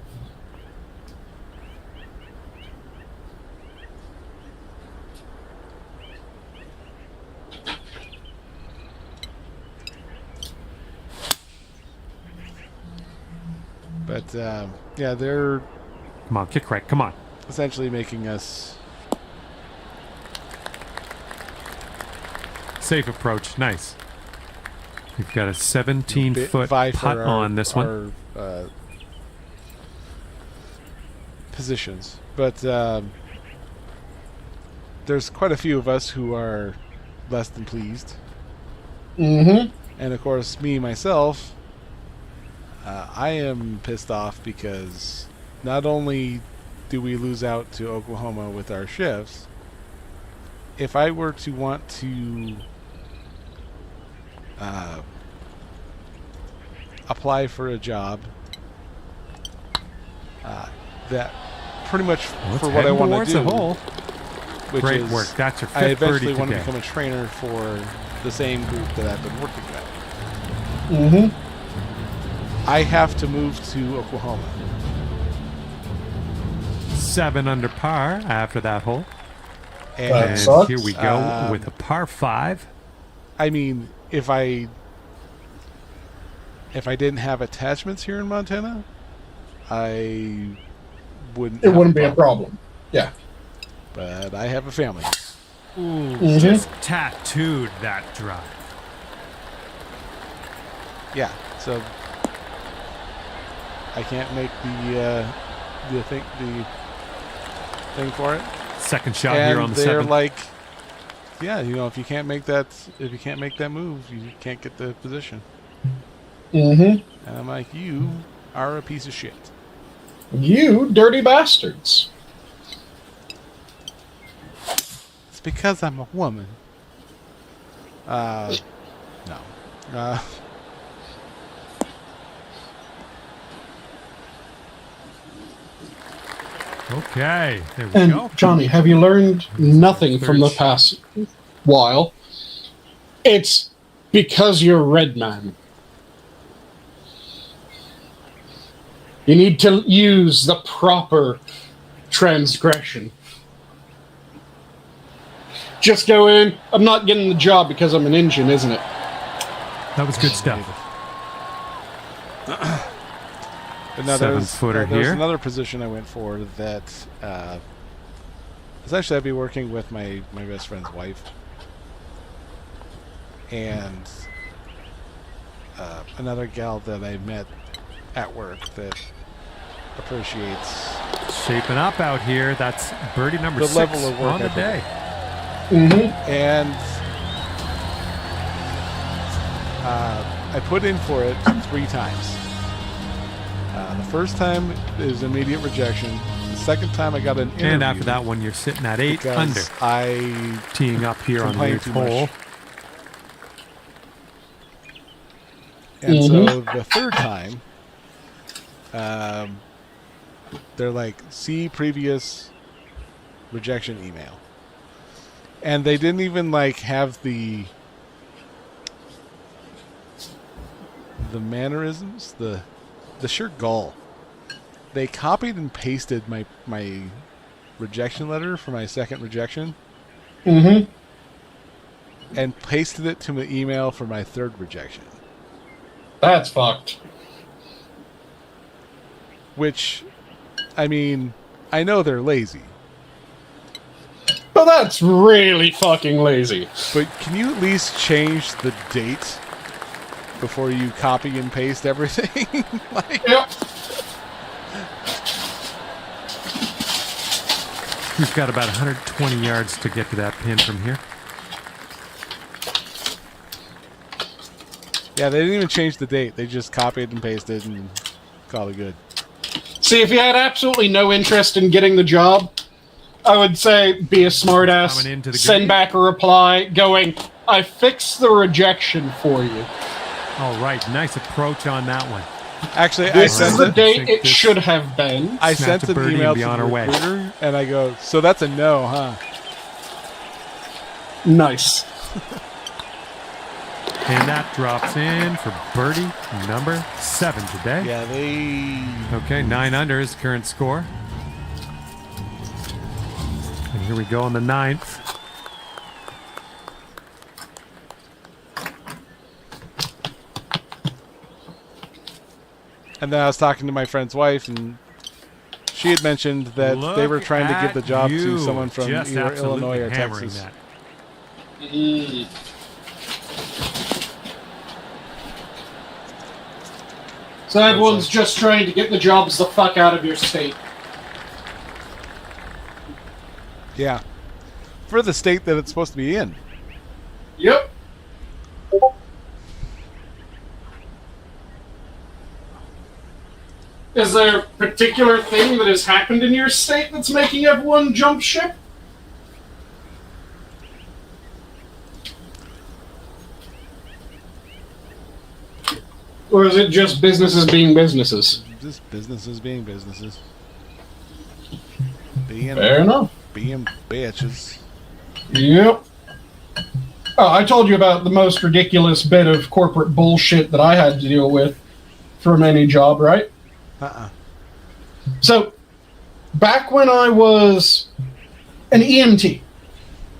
But yeah, they're Come on, kick right. Come on. essentially making us. Safe approach. Nice. We've got a 17-foot vie for putt on this one. our positions, but there's quite a few of us who are less than pleased. Mm-hmm. And of course, me myself, I am pissed off because not only do we lose out to Oklahoma with our shifts, if I were to want to apply for a job that pretty much for what I want to do, hole. which Great is work. That's your I fifth birdie eventually want to today. become a trainer for the same group that I've been working with. Mm-hmm. I have to move to Oklahoma. 7 under par after that hole. That And sucks. here we go with a par 5. I mean, if I didn't have attachments here in Montana, I wouldn't. It wouldn't be a problem. Yeah. But I have a family. Ooh, Mhm. just tattooed that drive. Yeah, so I can't make the thing for it. Second shot And here on the they're 7th. like, yeah, if you can't make that move, you can't get the position. Mm-hmm. And I'm like, you are a piece of shit. You dirty bastards. It's because I'm a woman. No. Okay, there we And go. Johnny, have you learned nothing from the Third past while? It's because you're Red Man. You need to use the proper transgression. Just go in. I'm not getting the job because I'm an engine, isn't it? That was good stuff. But no, 7-footer there's here. another position I went for that essentially I'd be working with my best friend's wife and another gal that I met at work that appreciates Shaping up out here. That's birdie number the 6 level of work on the I put in. day. Mm-hmm. And I put in for it 3 times. The first time it was immediate rejection. The second time I got an interview. And after that one, you're sitting at 8 because under. I Teeing up here on the complained 8th too much. hole. And so the third time, they're like, see previous rejection email. And they didn't even like have the mannerisms, the sheer gall. They copied and pasted my rejection letter for my second rejection Mm-hmm. and pasted it to my email for my third rejection. That's fucked. Which, I mean, I know they're lazy. But that's really fucking lazy. But can you at least change the date before you copy and paste everything? Like, Yep. We've got about 120 yards to get to that pin from here. yeah, they didn't even change the date. They just copied and pasted and called it good. See, if you had absolutely no interest in getting the job, I would say be a smartass, Coming into the send green. back a reply going, I fixed the rejection for you. All right, nice approach on that one. Actually, This is the it. date Think it this- should have been. I Snapped sent a an birdie email and be to on the our way. recruiter, and I go, so that's a no, huh? Nice. And that drops in for birdie number 7 today. Yeah, they... Okay, 9 under is the current score. And here we go on the 9th. And then I was talking to my friend's wife, and she had mentioned that they were trying to give the job to someone from Just either absolutely Illinois or hammering Texas. that. So everyone's just trying to get the jobs the fuck out of your state. Yeah. For the state that it's supposed to be in. Yep. Is there a particular thing that has happened in your state that's making everyone jump ship? Or is it just businesses being businesses? Just businesses being businesses. Fair enough. Being bitches. Yep. Oh, I told you about the most ridiculous bit of corporate bullshit that I had to deal with from any job, right? So, back when I was an EMT,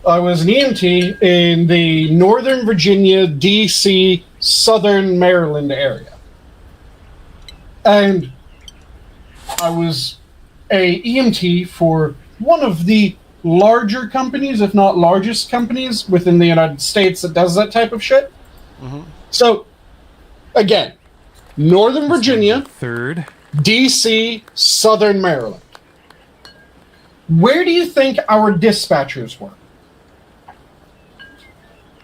I was an EMT in the Northern Virginia, D.C., Southern Maryland area. And I was a EMT for one of the larger companies, if not largest companies, within the United States that does that type of shit. Mm-hmm. So, again, Northern Virginia, Third. D.C., Southern Maryland. Where do you think our dispatchers were?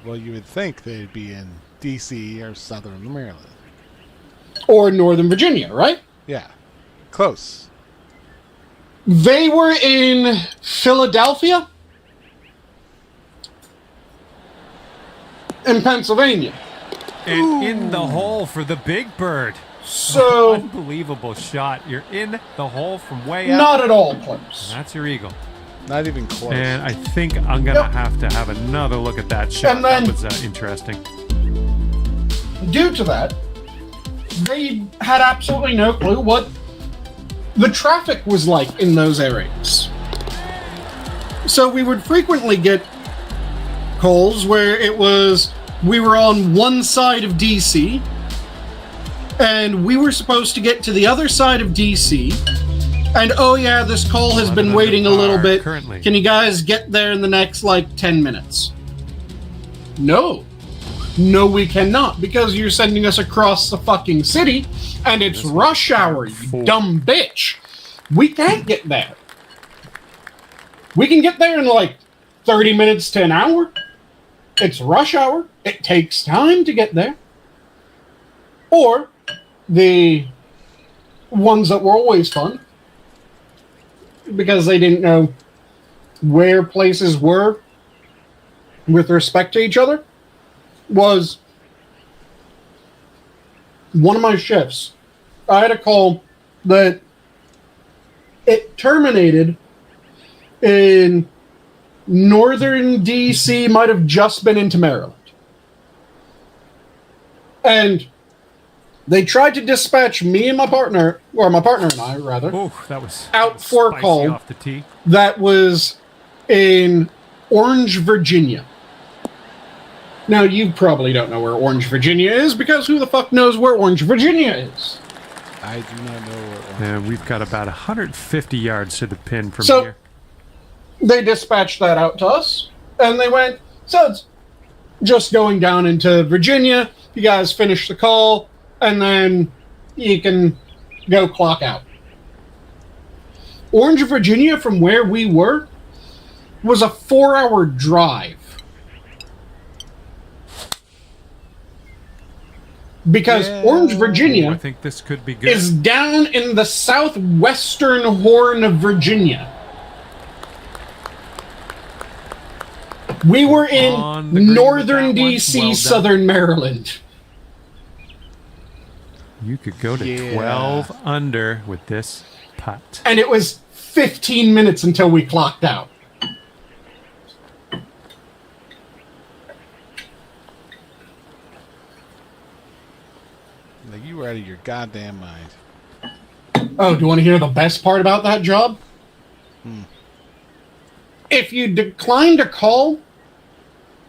Well, you would think they'd be in D.C. or Southern Maryland. Or Northern Virginia, right? Yeah. Close. They were in Philadelphia and Pennsylvania. And in the hole for the big bird. So, Unbelievable shot. You're in the hole from way out. not at all close. That's your eagle. Not even close. And I think I'm going to have to have another look at that shot. And then- That was interesting. Due to that, they had absolutely no clue what the traffic was like in those areas. So we would frequently get calls where it was, we were on one side of DC, and we were supposed to get to the other side of DC, and oh yeah, this call has been waiting a little bit. Currently. Can you guys get there in the next, 10 minutes? No. No, we cannot, because you're sending us across the fucking city, and it's rush hour, you dumb bitch. We can't get there. We can get there in 30 minutes to an hour. It's rush hour. It takes time to get there. Or the ones that were always fun, because they didn't know where places were with respect to each other, was one of my shifts. I had a call that it terminated in northern DC, might have just been into Maryland. And they tried to dispatch me and my partner, or my partner and I, rather, Oh, that was out for a spicy call off the tee. that was in Orange, Virginia. Now, you probably don't know where Orange, Virginia is, because who the fuck knows where Orange, Virginia is? I do not know what. And we've got about 150 yards to the pin from So- here. They dispatched that out to us, and they went, so it's just going down into Virginia. You guys finish the call, and then you can go clock out. Orange, Virginia, from where we were, was a 4-hour drive. Because Orange, I Virginia think this could be good. is down in the southwestern horn of Virginia. We were On the in green with northern that one. DC, Well done. southern Maryland. You could go to Yeah. 12 under with this putt. And it was 15 minutes until we clocked out. Like, you were out of your goddamn mind. Oh, do you want to hear the best part about that job? If you declined a call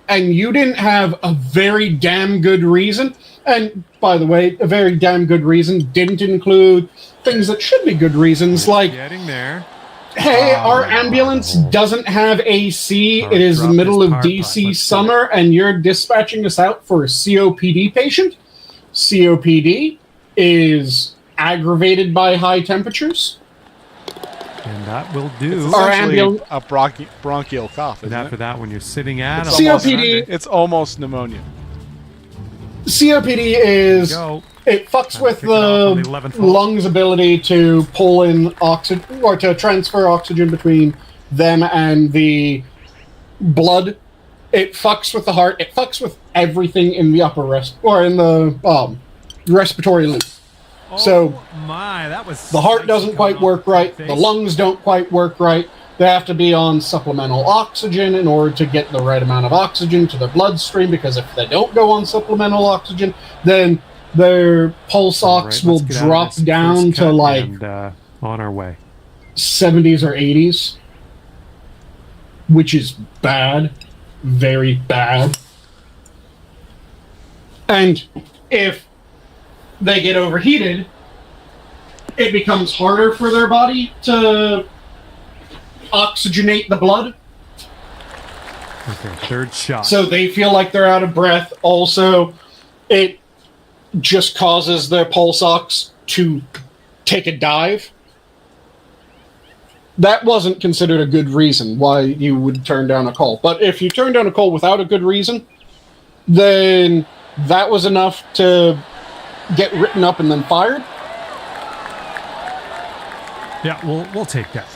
and you didn't have a very damn good reason, And by the way, a very damn good reason didn't include things that should be good reasons, like, Getting there. hey, our ambulance doesn't have AC. It is the middle of DC summer, and you're dispatching us out for a COPD patient. COPD is aggravated by high temperatures. And that will do. It's essentially a bronchial cough, isn't And after it? that, when you're sitting at It's COPD. It's almost pneumonia. COPD is it fucks with the lungs' ability to pull in oxygen or to transfer oxygen between them and the blood. It fucks with the heart. It fucks with everything in the upper in the respiratory loop. So that was the heart doesn't quite work right. The lungs don't quite work right. They have to be on supplemental oxygen in order to get the right amount of oxygen to their bloodstream, because if they don't go on supplemental oxygen, then their pulse ox will drop down to like on our way 70s or 80s, which is bad, very bad. And if they get overheated, it becomes harder for their body to oxygenate the blood. Okay, third shot. So they feel like they're out of breath. Also, it just causes their pulse ox to take a dive. That wasn't considered a good reason why you would turn down a call. But if you turn down a call without a good reason, then that was enough to get written up and then fired. Yeah, we'll take that.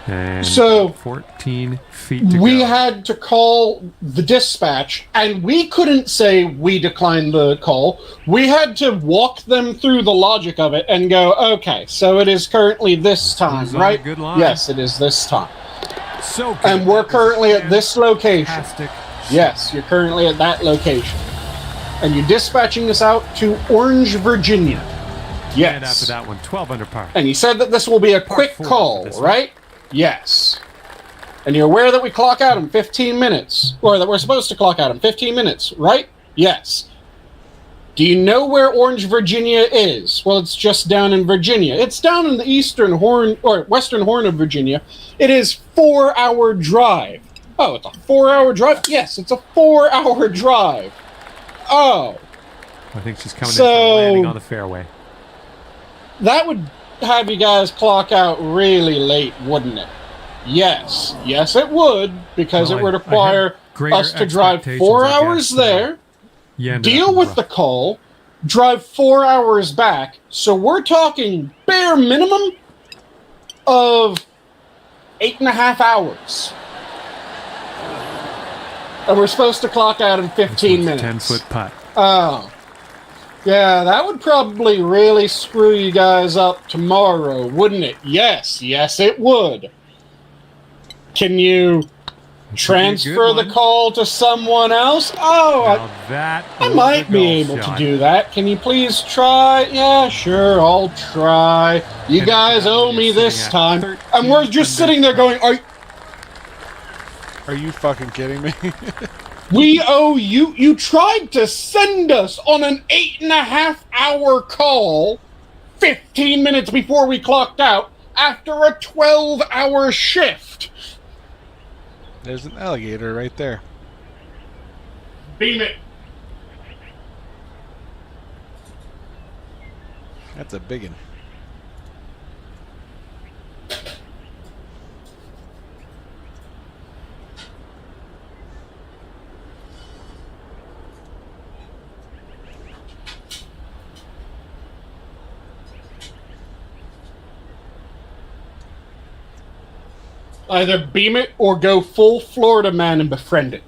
And so 14 feet to we go. had to call the dispatch, and we couldn't say we declined the call. We had to walk them through the logic of it and go, okay, so it is currently this time, right? Good line. Yes, it is this time. So good. And we're currently at this location. Fantastic. Yes, you're currently at that location. And you're dispatching us out to Orange, Virginia. Yes. And after that one, 12 under par. And you said that this will be a quick call, right? Yes. And you're aware that we clock out in 15 minutes, or that we're supposed to clock out in 15 minutes, right? Yes. Do you know where Orange, Virginia is? Well, it's just down in Virginia. It's down in the eastern horn, or western horn of Virginia. It is 4-hour drive. Oh, it's a 4-hour drive? Yes, it's a 4-hour drive. Oh. I think she's coming in for landing on the fairway. That would have you guys clock out really late, wouldn't it? Yes. Yes, it would, because it would require us to drive 4 hours there, deal with the call, drive 4 hours back. So we're talking bare minimum of 8.5 hours. And we're supposed to clock out in 15 minutes. 10-foot putt. Oh. Yeah, that would probably really screw you guys up tomorrow, wouldn't it? Yes, yes it would. Can you transfer the call to someone else? Oh, I might be able to do that. Can you please try? Yeah, sure, I'll try. You guys owe me this time. And we're just sitting there going, Are you fucking kidding me? we owe you. You tried to send us on an 8.5-hour call 15 minutes before we clocked out after a 12-hour shift. There's an alligator right there. Beam it. That's a big one. Either beam it or go full Florida man and befriend it.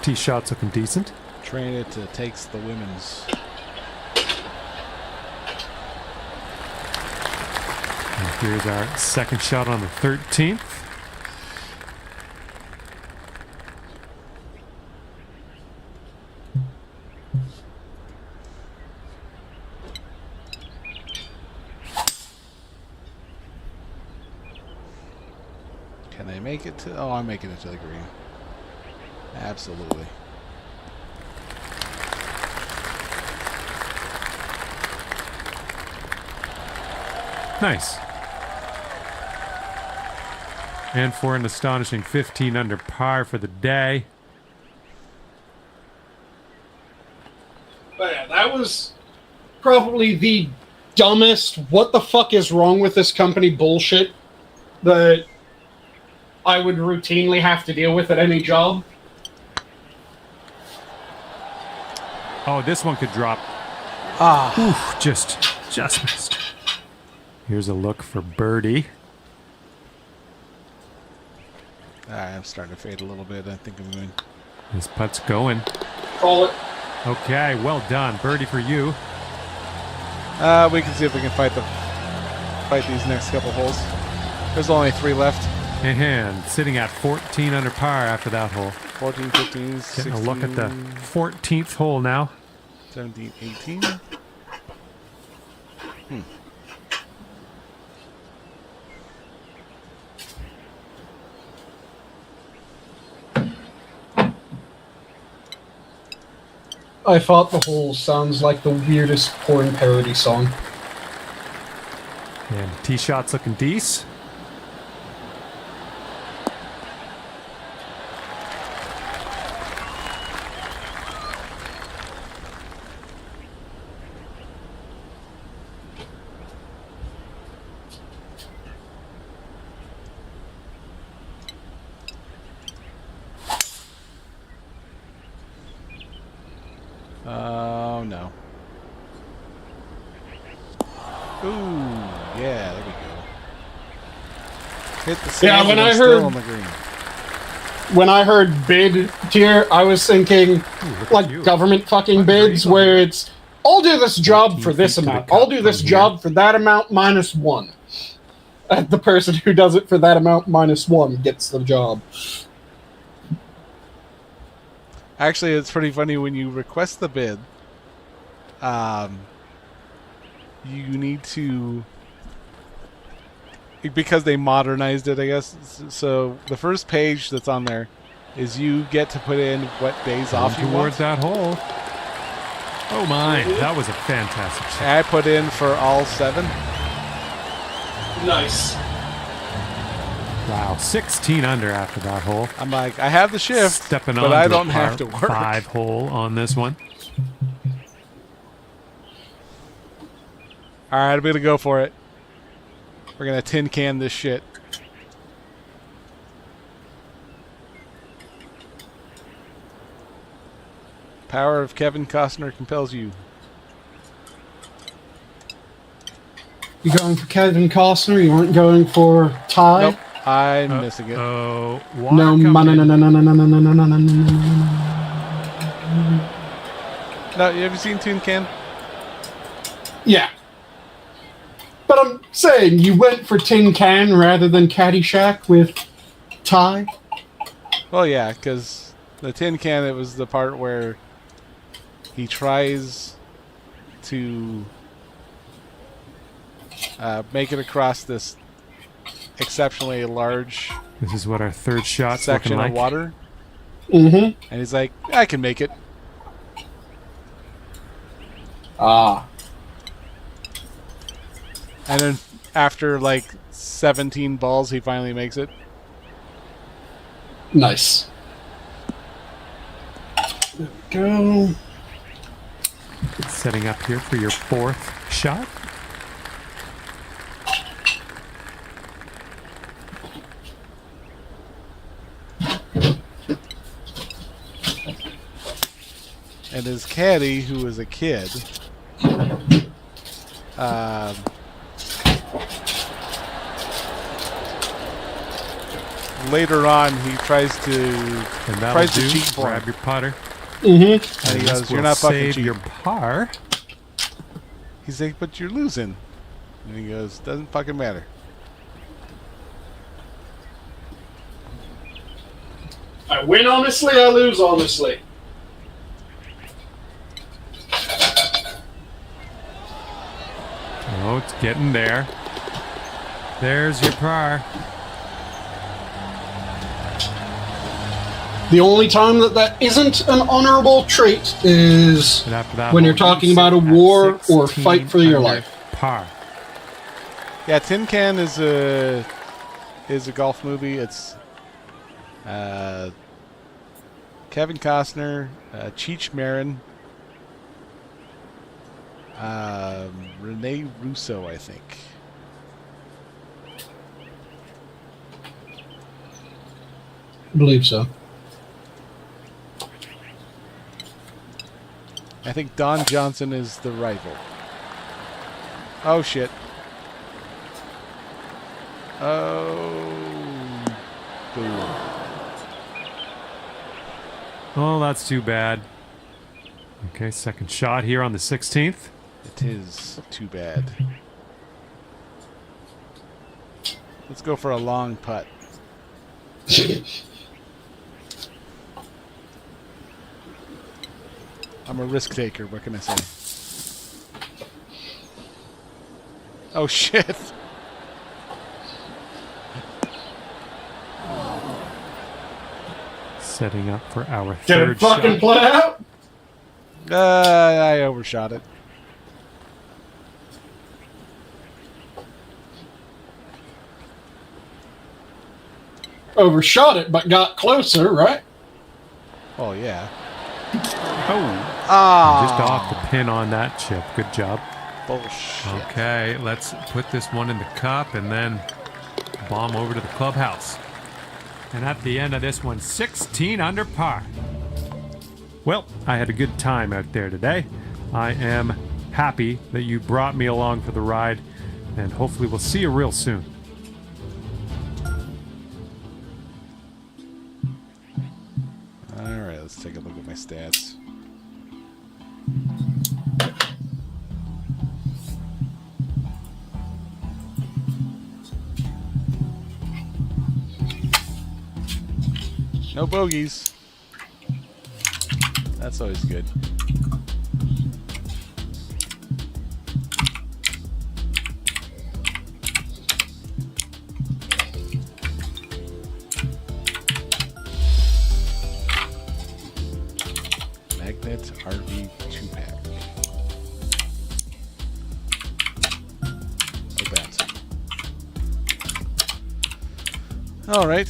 Tee shot's looking decent. Train it to takes the women's. And here's our second shot on the 13th. Can I make it to... Oh, I'm making it to the green. Absolutely. Nice. And for an astonishing 15 under par for the day. But yeah, that was probably the dumbest what the fuck is wrong with this company bullshit that I would routinely have to deal with at any job. Oh, this one could drop. Ah. Oof, just missed. Here's a look for birdie. I'm starting to fade a little bit. I think I'm going... This putt's going. Call it. Okay, well done. Birdie for you. We can see if we can fight these next couple holes. There's only 3 left. And sitting at 14 under par after that hole. 14, 15, 16... Getting a look at the 14th hole now. 17, 18... I thought the whole sounds like the weirdest porn parody song. And tee shot's looking decent. Oh, no. Ooh, yeah, there we go. Hit the sand. Yeah, when I still heard- on the green. When I heard bid tier, I was thinking look like at you. government fucking Under bids eagle. where it's I'll do this job 14 for this feet to the amount. cup I'll do this from job for that amount minus 1. And the person who does it for that amount minus 1 gets the job. Actually, it's pretty funny when you request the bid. You need to, because they modernized it, I guess. So the first page that's on there is you get to put in what days off you towards want. that hole. Oh my, that was a fantastic shot. I put in for all 7. Nice. Wow, 16 under after that hole. I'm like, I have the shift, Stepping but on I to a don't have par to work. 5 hole on this one. All right, I'm gonna go for it. We're gonna tin can this shit. Power of Kevin Costner compels you. You going for Kevin Costner? You weren't going for Ty? Nope, I'm missing it. Oh, No, no, no, no, no, no, no, no, no, no, no, no, no. No, you have you seen Tin Can? Yeah. But I'm saying you went for Tin Can rather than Caddyshack with Ty. Well, yeah, because the Tin Can, it was the part where he tries to make it across this exceptionally large This is what our third shot's section looking of like. water. Mm-hmm. And he's like, I can make it. Ah. And then after like 17 balls, he finally makes it. Nice. There we go. Setting up here for your 4th shot. And his caddy, who was a kid, later on, he tries to And that'll do. cheat for Grab him. your putter. Mm-hmm. And he This goes, "You're will not fucking save cheating." your par. He's like, "But you're losing." And he goes, "Doesn't fucking matter." I win honestly, I lose honestly. Oh, it's getting there. There's your par. The only time that isn't an honorable trait is And after that, when you're talking about a war or fight for your life. Par. Yeah, Tin Can is a golf movie. It's Kevin Costner, Cheech Marin, Rene Russo, I think. I believe so. I think Don Johnson is the rival. Oh, shit. Oh. Boom. Oh, that's too bad. Okay, second shot here on the 16th. It is too bad. Let's go for a long putt. I'm a risk taker. What can I say? Oh, shit. Setting up for our Get third it fucking shot. play out. I overshot it. Overshot it, but got closer, right? Oh, yeah. Oh, Ah. just off the pin on that chip. Good job. Bullshit. Okay, let's put this one in the cup and then bomb over to the clubhouse. And at the end of this one, 16 under par. Well, I had a good time out there today. I am happy that you brought me along for the ride, and hopefully we'll see you real soon. Alright, let's take a look at my stats. No bogeys. That's always good. Magnet RV 2-pack. Like that. Alright.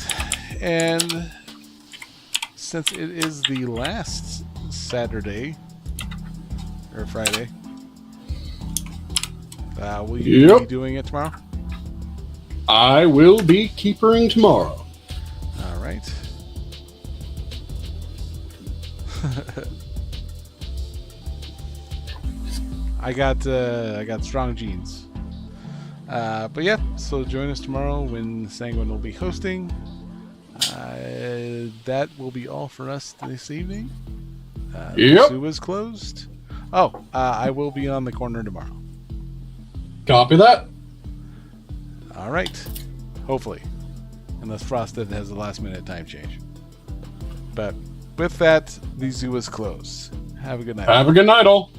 And since it is the last Saturday or Friday, will you be doing it tomorrow? I will be keepering tomorrow. All right. I got strong genes. But yeah, so join us tomorrow when Sanguine will be hosting. That will be all for us this evening. Yep. Zoo is closed. Oh, I will be on the corner tomorrow. Copy that. All right. Hopefully. Unless Frosted has a last minute time change. But with that, the zoo is closed. Have a good night. Have a good night, all.